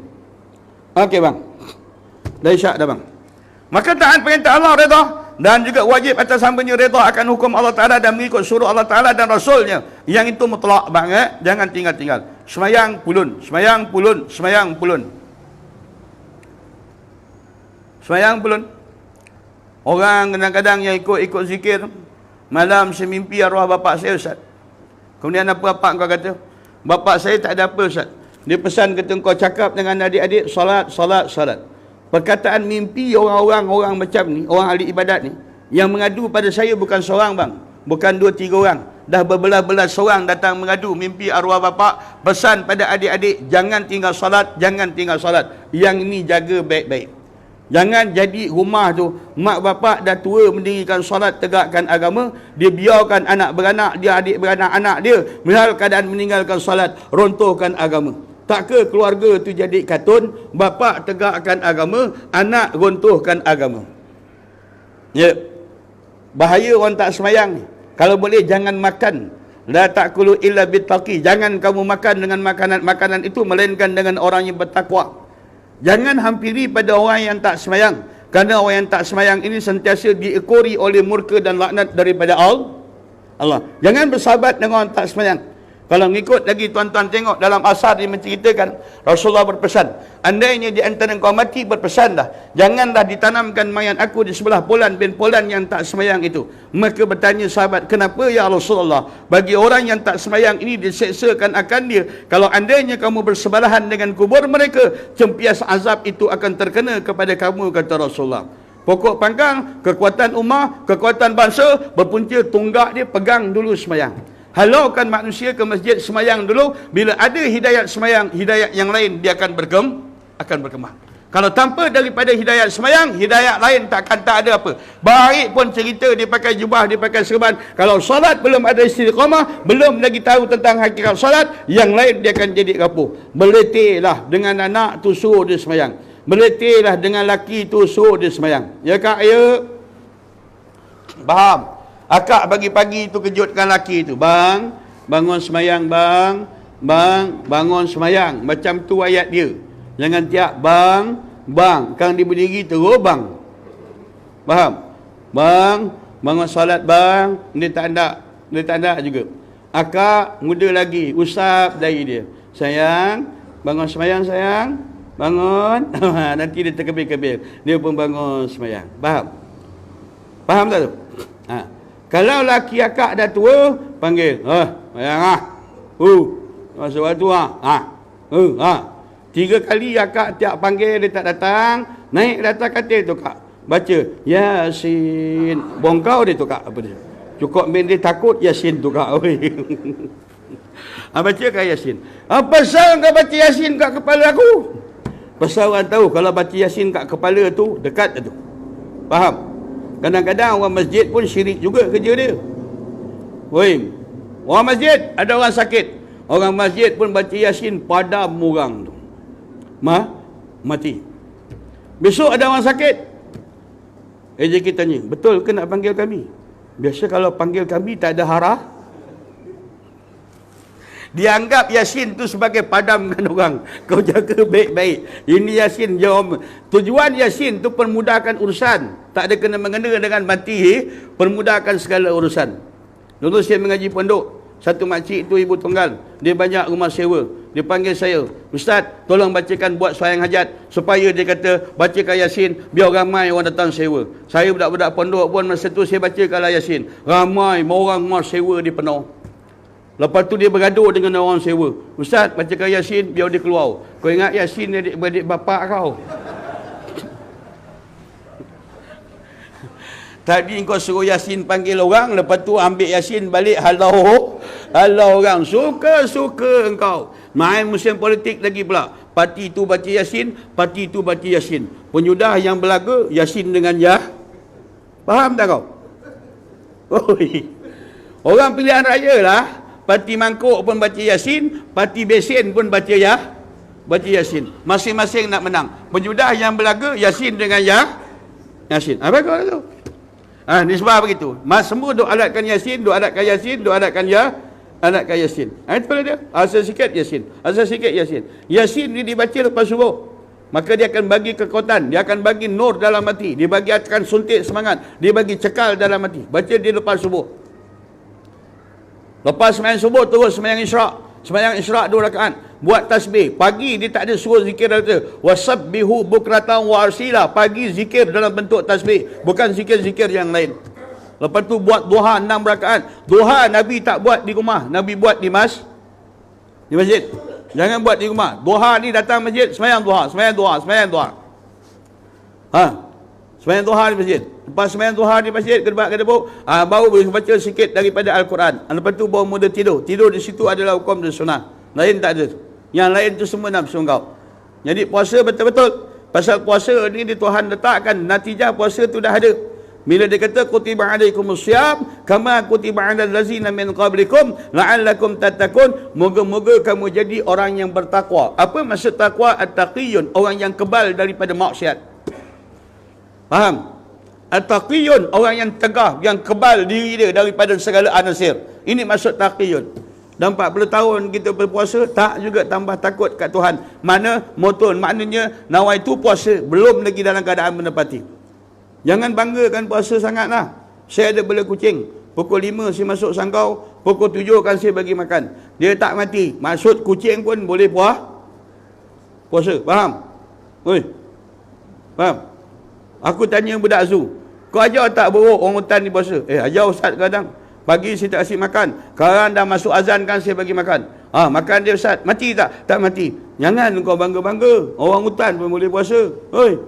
Okey bang. Dah isyak dah bang. Maka taat perintah Allah, redha, dan juga wajib atas hambanya redha akan hukum Allah Ta'ala dan mengikut suruh Allah Ta'ala dan Rasulnya. Yang itu mutlak bang, jangan tinggal-tinggal. Semayang pulun. Orang kadang-kadang yang ikut zikir, malam saya mimpi arwah bapak saya Ustaz. Kemudian apa kau kata? Bapak saya tak ada apa Ustaz. Dia pesan kata kau cakap dengan adik-adik salat. Perkataan mimpi orang-orang macam ni, orang ahli ibadat ni, yang mengadu pada saya bukan seorang bang, bukan 2-3 orang. Dah berbelas-belas orang datang mengadu mimpi arwah bapa, pesan pada adik-adik jangan tinggal solat. Yang ini jaga baik-baik. Jangan jadi rumah tu mak bapak dah tua mendirikan solat, tegakkan agama, dia biarkan anak beranak dia, adik beranak anak dia dalam keadaan meninggalkan solat, runtuhkan agama. Tak ke keluarga tu jadi katun, bapa tegakkan agama, anak runtuhkan agama. Ya. Bahaya orang tak semayang ni. Kalau boleh jangan makan. La ta'kulu illa bittaqi. Jangan kamu makan dengan makanan itu melainkan dengan orang yang bertakwa. Jangan hampiri pada orang yang tak semayang. Kerana orang yang tak semayang ini sentiasa diekori oleh murka dan laknat daripada Allah. Jangan bersahabat dengan orang tak semayang. Kalau ngikut lagi tuan-tuan tengok dalam asar dia menceritakan Rasulullah berpesan, andainya di antara kau mati berpesanlah, janganlah ditanamkan mayat aku di sebelah polan bin polan yang tak sembahyang itu. Maka bertanya sahabat, kenapa ya Rasulullah? Bagi orang yang tak sembahyang ini diseksakan akan dia. Kalau andainya kamu bersebelahan dengan kubur mereka, cempias azab itu akan terkena kepada kamu, kata Rasulullah. Pokok pangkal, kekuatan ummah, kekuatan bangsa berpunca tunggak dia pegang dulu sembahyang. Halaukan manusia ke masjid semayang dulu, bila ada hidayat semayang, hidayat yang lain dia akan berkembang. Kalau tanpa daripada hidayat semayang, hidayat lain tak ada apa. Baik pun cerita dia pakai jubah, dia pakai serban, kalau solat belum ada istiqamah, belum lagi tahu tentang hakikat solat, yang lain dia akan jadi rapuh. Beletihlah dengan anak tu suruh dia semayang, beletihlah dengan laki tu suruh dia semayang. Ya kak, ya? Faham? Akak pagi-pagi tu kejutkan laki tu, bang, bangun semayang bang, bangun semayang. Macam tu ayat dia. Jangan tiap bang, kan dia berdiri terus bang. Faham? Bang, bangun solat bang, dia tak ada juga. Akak muda lagi, usap dari dia. Sayang, bangun semayang sayang, bangun. Nanti dia terkebir-kebir, dia pun bangun semayang. Faham? Faham tak tu? Kalau laki akak dah tua, panggil, sayang masa waktu 3 kali akak tiap panggil dia tak datang, naik datang katil tu kak, baca Yasin, bongkau dia tu kak, apa dia, cukup main dia takut Yasin tu kak. Baca kak Yasin. Pasal kau baca Yasin kat kepala aku? Pasal orang tahu kalau baca Yasin kat kepala tu dekat tu. Faham? Kadang-kadang orang masjid pun syirik juga kerja dia. Woi, orang masjid ada orang sakit, orang masjid pun baca Yasin, padam orang tu, mati. Besok ada orang sakit, kita tanya, betul ke nak panggil kami? Biasa kalau panggil kami tak ada harah. Dia anggap Yasin tu sebagai padamkan orang. Kau jaga baik-baik. Ini Yasin jawab. Tujuan Yasin tu permudahkan urusan. Tak ada kena-mengena dengan mati. Permudahkan segala urusan. Dulu saya mengaji pondok. Satu makcik tu ibu tunggal. Dia banyak rumah sewa. Dia panggil saya, Ustaz, tolong bacakan buat sembahyang hajat. Supaya dia kata, bacakan Yasin, biar ramai orang datang sewa. Saya budak-budak pondok pun masa tu saya bacakanlah Yasin. Ramai orang rumah sewa dia penuh. Lepas tu dia bergaduh dengan orang sewa. Ustaz, bacakan Yasin biar dia keluar. Kau ingat Yasin ni adik-beradik bapak kau? Tadi kau suruh Yasin panggil orang, lepas tu ambil Yasin balik halau orang. Suka-suka engkau. Main musim politik lagi pula. Parti tu baca Yasin, parti tu baca Yasin. Penyudah yang berlaga, Yasin dengan Yah. Faham tak kau? Oi. Orang pilihan raya lah. Parti mangkuk pun baca Yasin, parti besen pun baca Yasin. Masing-masing nak menang. Penyudah yang berlaga, Yasin dengan Yasin. Apa kau tu? Ni sebab begitu. Semua duk alatkan Yasin, duk alatkan Yasin, duk alatkan Yasin. Itu dia. Asal sikit Yasin. Asal sikit Yasin. Yasin ni dibaca lepas subuh. Maka dia akan bagi kekuatan, dia akan bagi nur dalam hati, dia bagi akan suntik semangat, dia bagi cekal dalam hati. Baca dia lepas subuh. Lepas sembahyang subuh terus sembahyang isyraq. Sembahyang isyraq 2 rakaat. Buat tasbih. Pagi dia tak ada suruh zikir kata wasabbihu bukratan wa arsila. Pagi zikir dalam bentuk tasbih, bukan zikir-zikir yang lain. Lepas tu buat duha 6 rakaat. Duha Nabi tak buat di rumah, Nabi buat di masjid. Jangan buat di rumah. Duha ni datang masjid, sembahyang duha. Sembahyang duha di masjid. Lepas sembahyang duha di masjid, kedebuk, baru boleh baca sikit daripada Al-Quran. Lepas tu baru mula tidur. Tidur di situ adalah hukum dan sunnah. Lain tak ada. Yang lain tu semua nafsu kau. Jadi puasa betul-betul. Pasal puasa ni Tuhan letakkan natijah puasa tu dah ada. Bila dia kata kutiba alaikumusiyam kama kutiba alal ladzina min qablikum la'allakum tattaqun, moga-moga kamu jadi orang yang bertakwa. Apa maksud takwa? At-taqiyun, orang yang kebal daripada maksiat. Faham? At-taqiyun, orang yang tegah, yang kebal diri dia daripada segala anasir. Ini maksud taqiyun. Dan 40 tahun kita berpuasa, tak juga tambah takut kat Tuhan. Mana motun, maknanya nawaitu puasa, belum lagi dalam keadaan menepati. Jangan banggakan puasa sangatlah. Saya ada bela kucing. Pukul 5 saya masuk sangkau, pukul 7 kan saya bagi makan. Dia tak mati. Maksud kucing pun boleh puasa. Faham? Oi. Faham? Aku tanya budak zoo, kau ajar tak buruk orang hutan ni puasa? Ajar ustaz kadang. Pagi saya tak kasih makan. Sekarang dah masuk azan kan saya bagi makan. Makan dia ustaz. Mati tak? Tak mati. Jangan kau bangga-bangga. Orang hutan pun boleh puasa. Oi.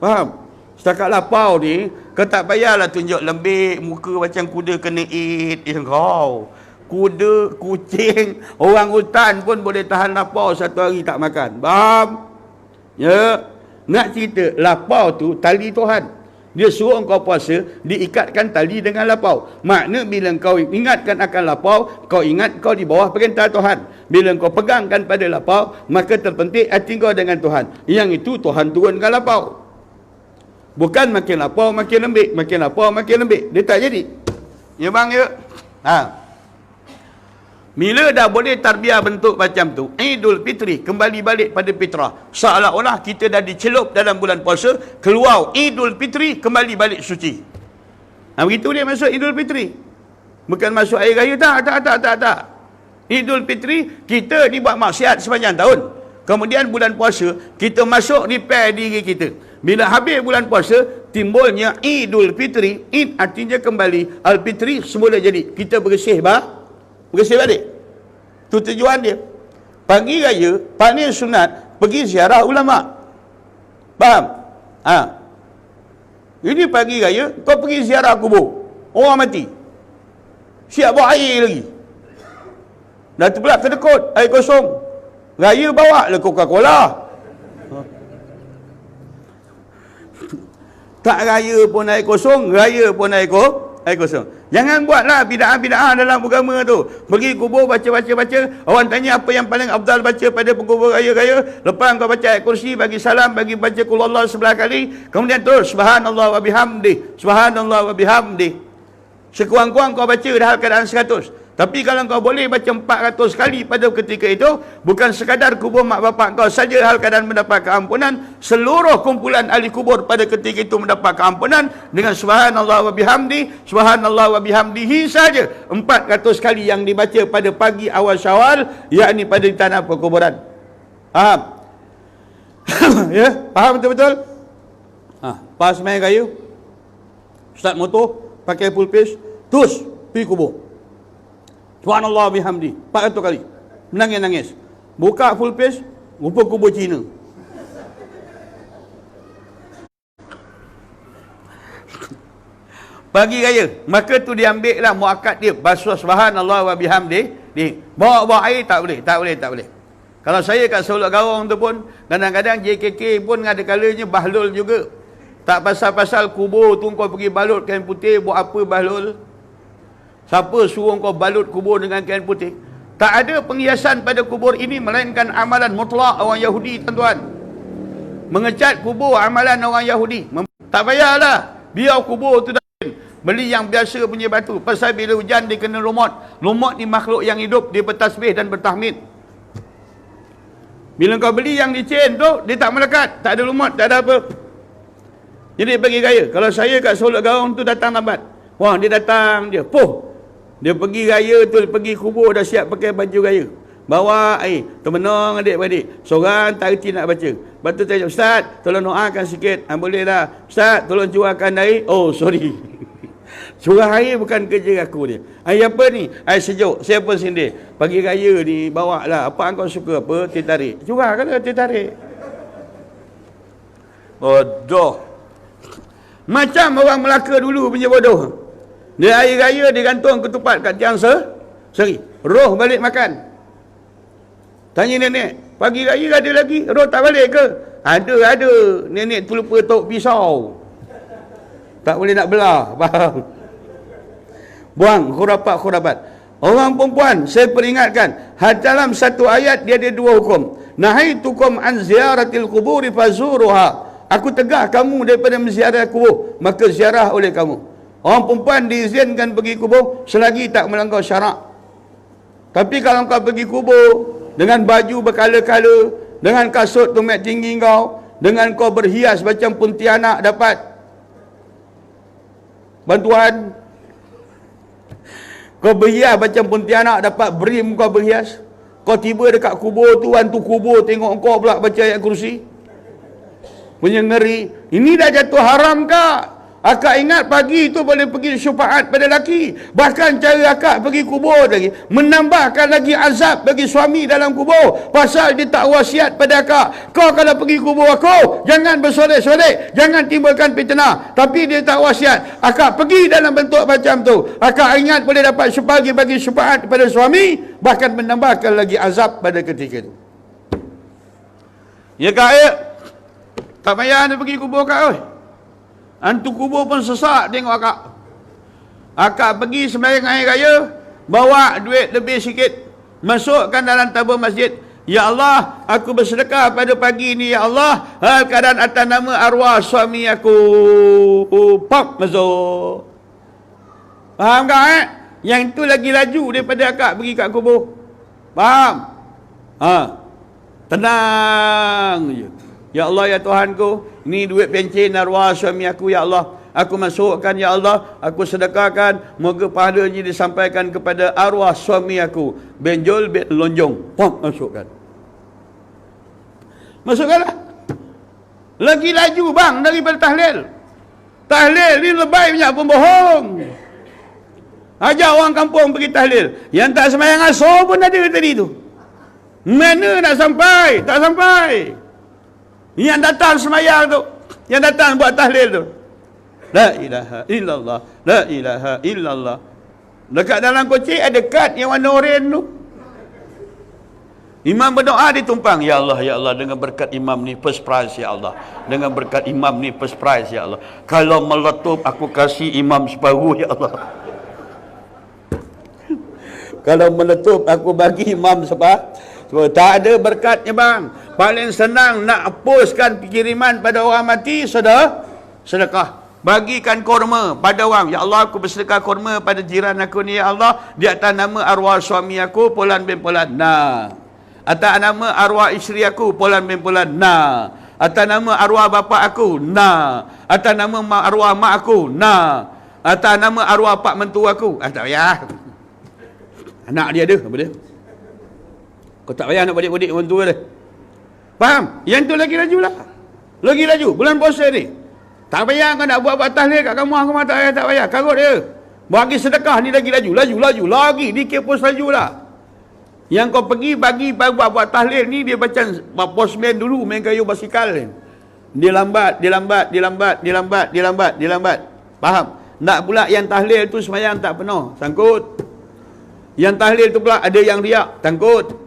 Faham? Setakat lapau ni, kau tak payahlah tunjuk lembik, muka macam kuda kena eat. Kau. Kuda, kucing, orang hutan pun boleh tahan lapau satu hari tak makan. Faham? Ya. Nak cerita, lapau tu tali Tuhan. Dia suruh kau puasa, diikatkan tali dengan lapau. Makna bila kau ingatkan akan lapau, kau ingat kau di bawah perintah Tuhan. Bila kau pegangkan pada lapau, maka terpentik hati kau dengan Tuhan. Yang itu Tuhan turunkan lapau. Bukan makin lapau makin lembik, makin lapau makin lembik. Dia tak jadi. Ya bang ya. Bila dah boleh tarbiyah bentuk macam tu, Idul Fitri kembali balik pada fitrah. Seolah-olah kita dah dicelup dalam bulan puasa, keluar Idul Fitri kembali balik suci. Begitu dia masuk Idul Fitri. Bukan masuk air raya, tak. Idul Fitri kita ni buat maksiat sepanjang tahun. Kemudian bulan puasa kita masuk repair diri kita. Bila habis bulan puasa, timbulnya Idul Fitri. Id artinya kembali, Al-Fitri semula jadi. Kita bersih balik. Itu tujuan dia. Pagi raya, paling sunat, pergi ziarah ulama. Faham? Ini pagi raya, kau pergi ziarah kubur. Orang mati. Siap bawa air lagi. Dah tu pula kedekut, air kosong. Raya bawa lah Coca-Cola. Tak raya pun air kosong, raya pun air kosong. Jangan buatlah bid'ah-bid'ah dalam agama tu. Pergi kubur baca. Orang tanya apa yang paling afdal baca pada kubur raya-raya. Lepas kau baca ayat kursi, bagi salam, bagi baca qul Allah 11 kali. Kemudian terus subhanallah wa bihamdi. Subhanallah wa bihamdi. Sekurang-kurang kau baca dalam keadaan 100. Tapi kalau kau boleh baca 400 kali pada ketika itu, bukan sekadar kubur mak bapak kau saja hal keadaan mendapat keampunan, seluruh kumpulan ahli kubur pada ketika itu mendapat keampunan dengan subhanallah wa bihamdi, subhanallah wa bihamdihi saja 400 kali yang dibaca pada pagi awal Syawal, yakni pada tanah perkuburan. Faham? Ya, faham betul-betul? Pas main raya, start motor, pakai full pace, terus pergi kubur. Subhanallah bihamdi 400 kali. Menangis-nangis. Buka full page, rupa kubur Cina. Pagi raya, maka tu diambil lah muakkad dia, basuh subhanallah wa bihamdi. Bawa air tak boleh. Kalau saya kat Solok Garong tu pun, kadang-kadang JKK pun ada kalanya bahlul juga. Tak pasal-pasal kubur tu kau pergi balut kain putih, buat apa bahlul? Siapa suruh kau balut kubur dengan kain putih? Tak ada penghiasan pada kubur ini melainkan amalan mutlak orang Yahudi, tuan-tuan. Mengecat kubur amalan orang Yahudi. Tak payahlah. Biar kubur tu dah beli yang biasa punya batu. Pasal bila hujan dia kena lumut. Lumut ni makhluk yang hidup, dia bertasbih dan bertahmid. Bila kau beli yang licin tu, dia tak melekat, tak ada lumut, tak ada apa. Jadi pergi raya. Kalau saya kat Solok Garong tu datang lambat. Wah, dia datang dia. Dia pergi raya tu, pergi kubur dah siap pakai baju raya. Bawa air, termenung adik-beradik. Seorang tak reti nak baca. Lepas tu tanya, Ustaz, tolong doakan sikit. Boleh lah. Ustaz, tolong curahkan air. Oh, sorry. Curah air bukan kerja aku dia. Air apa ni? Air sejuk. Saya pun sindir. Pagi raya ni, bawa lah. Apa kau suka apa? Teh tarik. Curah kan teh tarik. Bodoh. Macam orang Melaka dulu punya bodoh. Dia air raya dia gantung ketupat kat tiang seri. Roh balik makan. Tanya nenek, pagi raya ada lagi? Roh tak balik ke? Ada. Nenek tu lupa tok pisau. Tak boleh nak belah. Faham? Buang khurapat. Orang perempuan, saya peringatkan, dalam satu ayat dia ada dua hukum. Nahaitukum an ziyaratil quburi fazuruha. Aku tegah kamu daripada menziarah kubur, maka ziarah oleh kamu. Orang perempuan diizinkan pergi kubur selagi tak melanggar syarak. Tapi kalau kau pergi kubur dengan baju berkala-kala, dengan kasut tumit tinggi kau, dengan kau berhias macam Pontianak dapat bantuan, Kau berhias macam Pontianak dapat brim kau berhias. Kau tiba dekat kubur tu, hantu kubur tengok kau pula baca ayat kursi. Punya ngeri. Ini dah jatuh haram kak. Akak ingat pagi tu boleh pergi syafaat pada lelaki. Bahkan cara akak pergi kubur lagi, menambahkan lagi azab bagi suami dalam kubur. Pasal dia tak wasiat pada akak. Kau kalau pergi kubur aku, jangan bersolek-solek, jangan timbulkan fitnah. Tapi dia tak wasiat. Akak pergi dalam bentuk macam tu. Akak ingat boleh dapat bagi syafaat pada suami, bahkan menambahkan lagi azab pada ketika itu. Ya kak ya? Tak payah anda pergi kubur kak oi. Hantu kubur pun sesak tengok akak. Akak pergi sembahyang air raya, bawa duit lebih sikit, masukkan dalam tabung masjid. Ya Allah, aku bersedekah pada pagi ni ya Allah, hal keadaan atas nama arwah suami aku. Pop masuk. Faham tak Yang itu lagi laju daripada akak pergi kat kubur. Faham? Tenang je. Ya Allah ya Tuhanku, ni duit pencen arwah suami aku ya Allah. Aku masukkan ya Allah, aku sedekahkan, moga pahalanya disampaikan kepada arwah suami aku. Benjol lonjong. Pom masukkan. Masukkanlah. Lagi laju bang daripada tahlil. Tahlil ni lebay banyak pembohong. Ajak orang kampung pergi tahlil. Yang tak sembahyang asar pun ada tadi tu. Mana nak sampai? Tak sampai. Yang datang semayang tu, yang datang buat tahlil tu, la ilaha illallah, la ilaha illallah. Dekat dalam kocik ada kad yang warna oranye tu. Imam berdoa ditumpang, ya Allah dengan berkat imam ni first prize ya Allah, dengan berkat imam ni first prize ya Allah. Kalau meletup aku kasih imam separuh ya Allah. Kalau meletup aku bagi imam separuh. So, tak ada berkatnya bang. Paling senang nak hapuskan kiriman pada orang mati, sedekah. Bagikan kurma pada orang. Ya Allah, aku bersedekah kurma pada jiran aku ni ya Allah, di atas nama arwah suami aku Polan bin Polan. Nah. Atas nama arwah isteri aku Polan bin Polan. Nah. Atas nama arwah bapa aku. Nah. Atas nama arwah mak aku. Nah. Atas nama arwah pak mentua aku. Tak payah. Anak dia ada apa dia? Kau tak payah nak bodik-bodik orang tua dia. Faham? Yang tu lagi laju lah. Lagi laju. Bulan puasa ni. Tak payah kau nak buat tahlil kat kamar tak payah. Karut dia. Bagi sedekah ni lagi laju. Laju. Lagi. Dikit pos laju lah. Yang kau pergi bagi buat tahlil ni, dia macam postman dulu main kayu basikal ni. Dia lambat. Faham? Nak pula yang tahlil tu semayang tak penuh. Sangkut. Yang tahlil tu pula ada yang riak. Sangkut.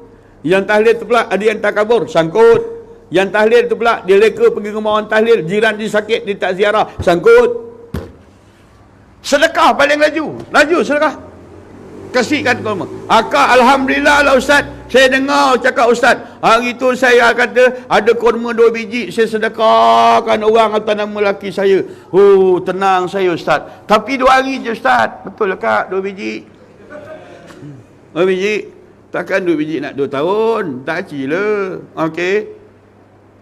Yang tahlil tu pula ada yang takabur, sangkut. Yang tahlil tu pula dia leka pergi ke rumah orang tahlil, jiran dia sakit dia tak ziarah, sangkut. Sedekah paling laju sedekah. Kasihkan kurma. Akak alhamdulillah lah ustaz, saya dengar cakap ustaz, hari tu saya kata ada kurma 2 biji, saya sedekahkan orang atas nama lelaki saya. Oh, tenang saya ustaz. Tapi 2 hari je ustaz. Betul lah kak, 2 biji. 2 biji. Takkan 2 biji nak 2 tahun. Tak kecil lah. Okey.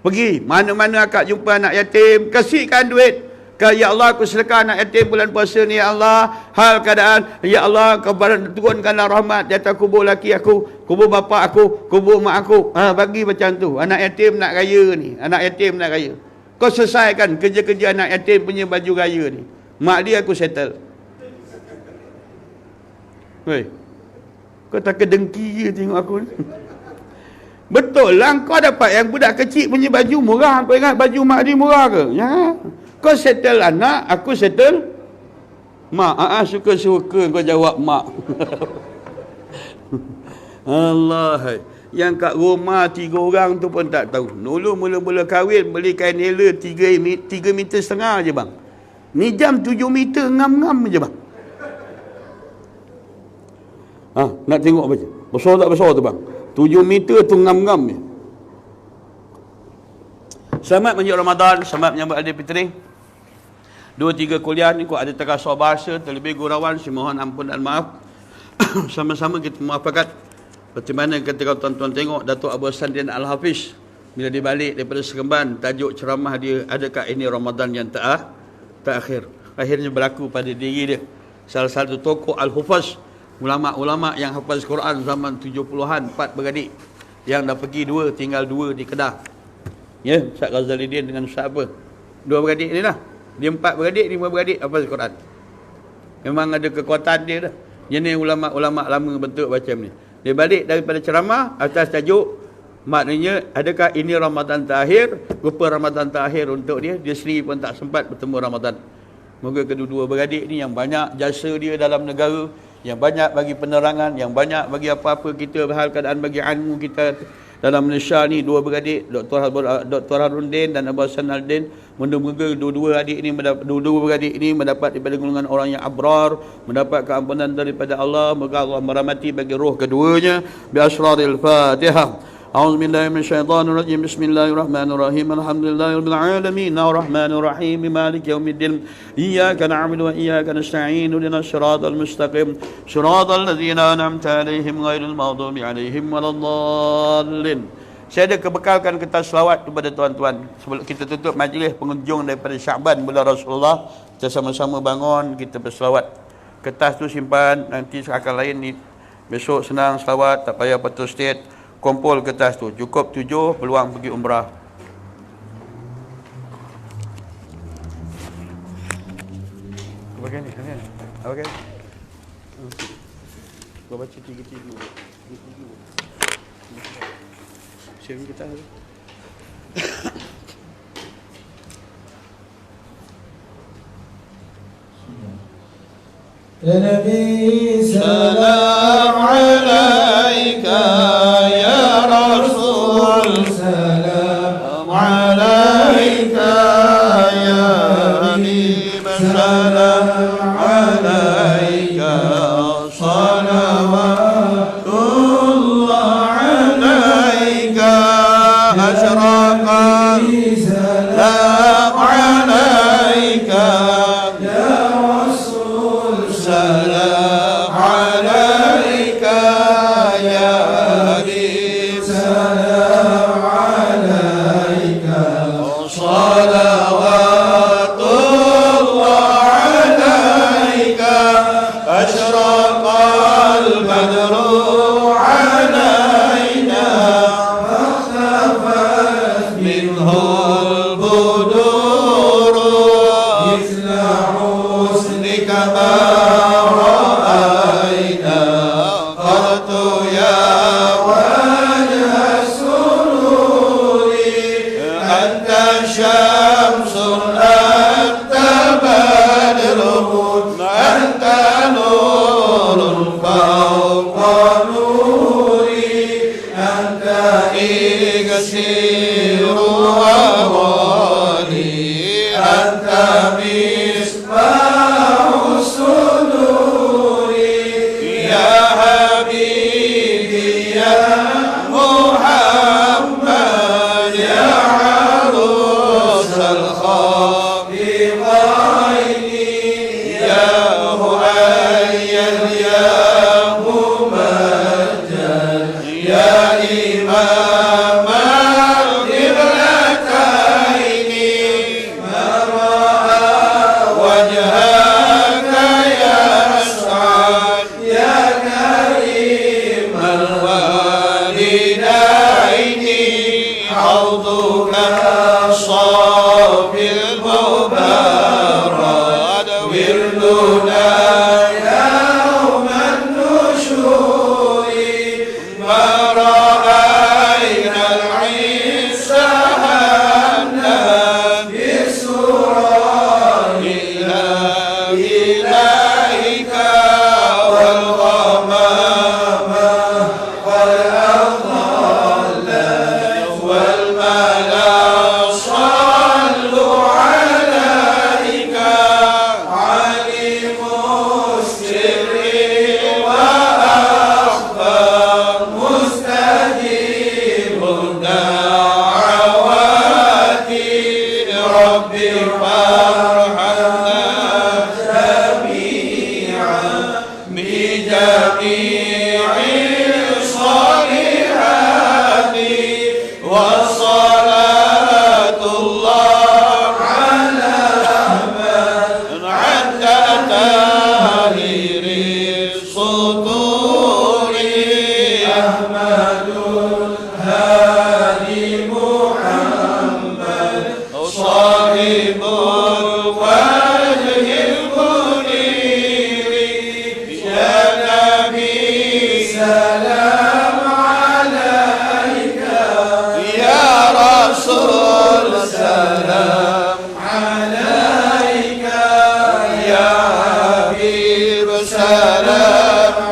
Pergi. Mana-mana akak jumpa anak yatim, kasihkan duit. Ya Allah, aku sedekah anak yatim bulan puasa ni ya Allah. Hal keadaan, ya Allah, kau turunkanlah rahmat di atas kubur laki aku, kubur bapa aku, kubur mak aku. Bagi macam tu. Anak yatim nak raya ni. Anak yatim nak raya. Kau selesaikan kerja-kerja anak yatim punya baju raya ni. Mak dia aku settle. Weh. Kau tak kedengki je tengok aku ni. Betul lah, kau dapat yang budak kecil punya baju murah. Kau ingat baju mak dia murah ke? Ya. Kau settle anak, aku settle mak. Suka-suka kau jawab mak. Allah. Yang kat rumah 3 orang tu pun tak tahu. Dulu mula-mula kahwin beli kain hela 3 meter setengah je bang. Ni jam 7 meter ngam-ngam je bang. Nak tengok macam besar tak besar tu bang. 7 meter tu ngam-ngam je. Selamat menyambut Ramadan, selamat menyambut Aidilfitri. 2-3 kuliah ni kau ada terkasar bahasa, terlebih gurauan, saya mohon ampun dan maaf. Sama-sama kita muafakat. Seperti mana ketika tuan-tuan tengok Datuk Abu Hassan Al-Hafiz, bila dia balik daripada Seremban, tajuk ceramah dia, adakah ini Ramadan yang terakhir. Akhirnya berlaku pada diri dia. Salah satu tokoh Al-Hufaz Ulama-ulama yang hafaz Quran zaman 70-an, 4 beradik. Yang dah pergi 2, tinggal 2 di Kedah. Ya, Ustaz Ghazalidin dengan Ustaz apa? 2 beradik ni lah. Dia 4 beradik, 5 beradik hafaz Quran. Memang ada kekuatan dia dah. Jenis ulama-ulama lama bentuk macam ni. Dia balik daripada ceramah atas tajuk, maknanya adakah ini Ramadan terakhir? Rupa Ramadan terakhir untuk dia. Dia sendiri pun tak sempat bertemu Ramadan. Moga kedua-dua beradik ni yang banyak jasa dia dalam negara, yang banyak bagi penerangan, yang banyak bagi apa-apa kita hal keadaan bagi ilmu kita dalam Malaysia ni. 2 beradik, Dr. Harundin dan Abah Sanaldin. Moga-moga dua-dua beradik ini mendapat daripada golongan orang yang abrar, mendapat keampunan daripada Allah. Moga Allah merahmati bagi roh keduanya. Bi asraril Fatihah. أعوذ بالله من الشيطان الرجيم بسم الله الرحمن الرحيم الحمد لله رب العالمين الرحمن الرحيم مالك يوم الدين إياك نعبد وإياك نستعين اهدنا الصراط المستقيم صراط الذين أنعمت عليهم غير المغضوب عليهم ولا الضالين. Saya ada kebekalkan kertas selawat kepada tuan-tuan sebelum kita tutup majlis penghujung daripada Syaban bulan Rasulullah. Kita sama-sama bangun, kita berselawat. Kertas tu simpan, nanti akan lain ni. Besok senang selawat, tak payah patut state. Kumpul kertas tu, cukup 7 peluang pergi umrah. Apa kan ni? Apa kan? Kau baca 3 Siapa kertas tu? Ya Nabi salam alaika ya Rasul salam alaika ya Habib salam alaika salawatullah alaika asyraqal salam alaika salam alaika ya Habib salam alaika salawatullah alaika asyraqal badru alaina fakhafat minhul buduru misla husnika صوت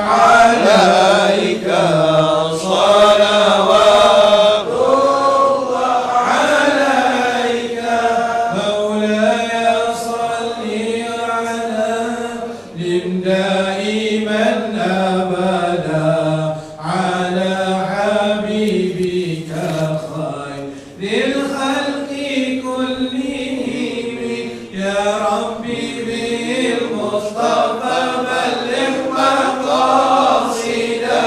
عليك صلوات الله عليك مولاي صل على دائما أبدا على حبيبك خير الخلق كلهم يا ربي بالمصطفى بلغ مقاصدنا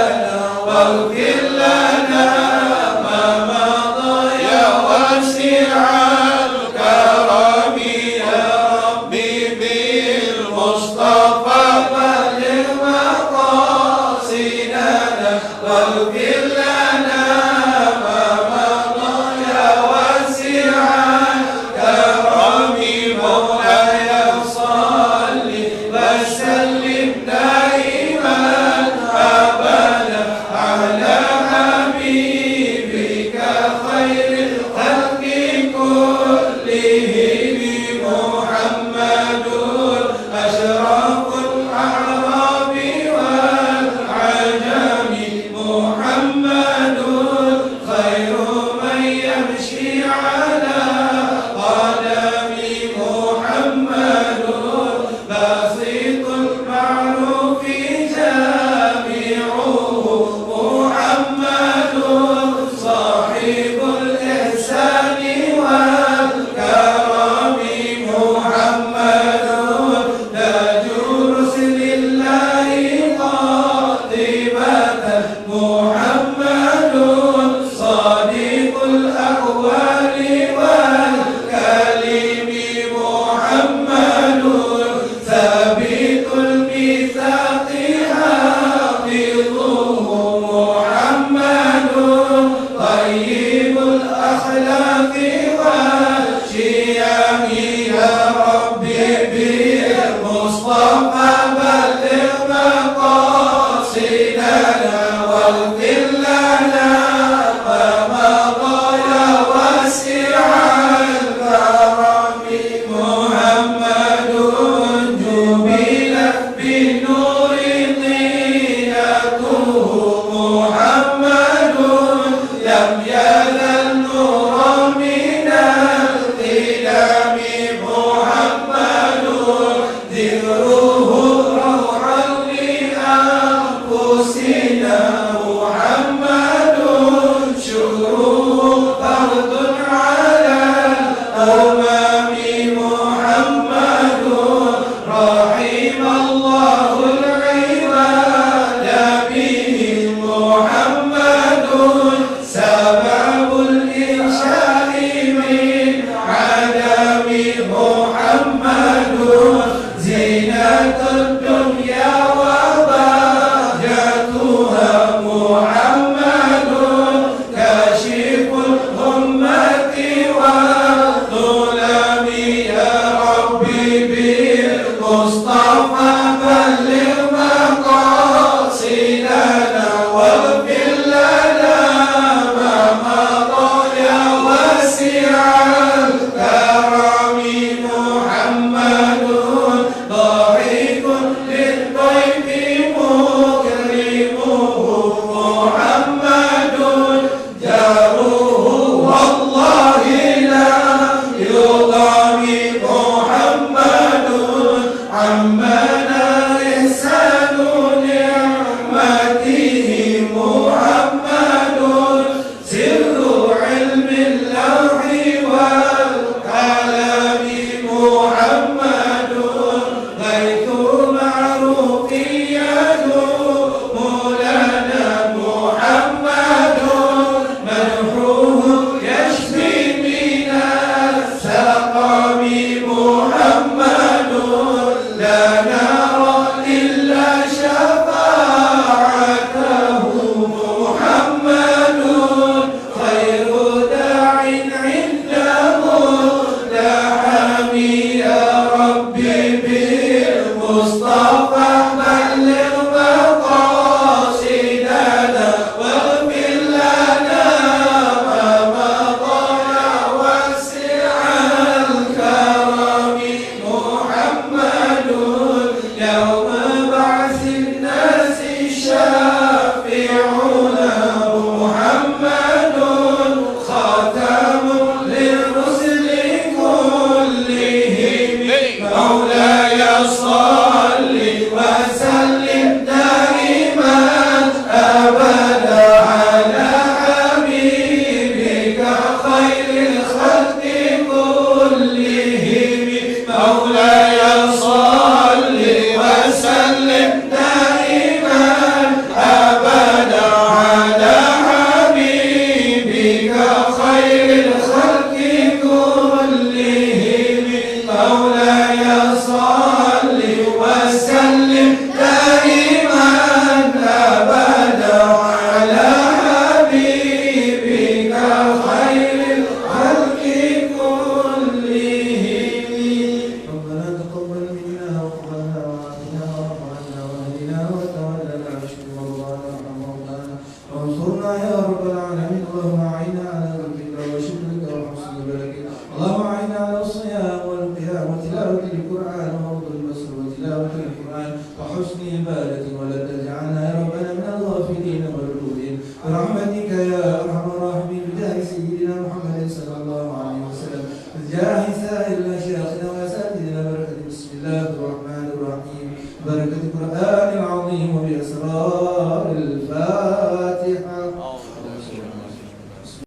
تجعلنا يا ربنا من الغافلين والمردودين برحمتك يا أرحم الراحمين بجاه سيدنا محمد صلى الله عليه وسلم بجاه سائر مشايخنا وأساتذتنا بركة بسم الله الرحمن الرحيم بركة القرآن العظيم وبأسرار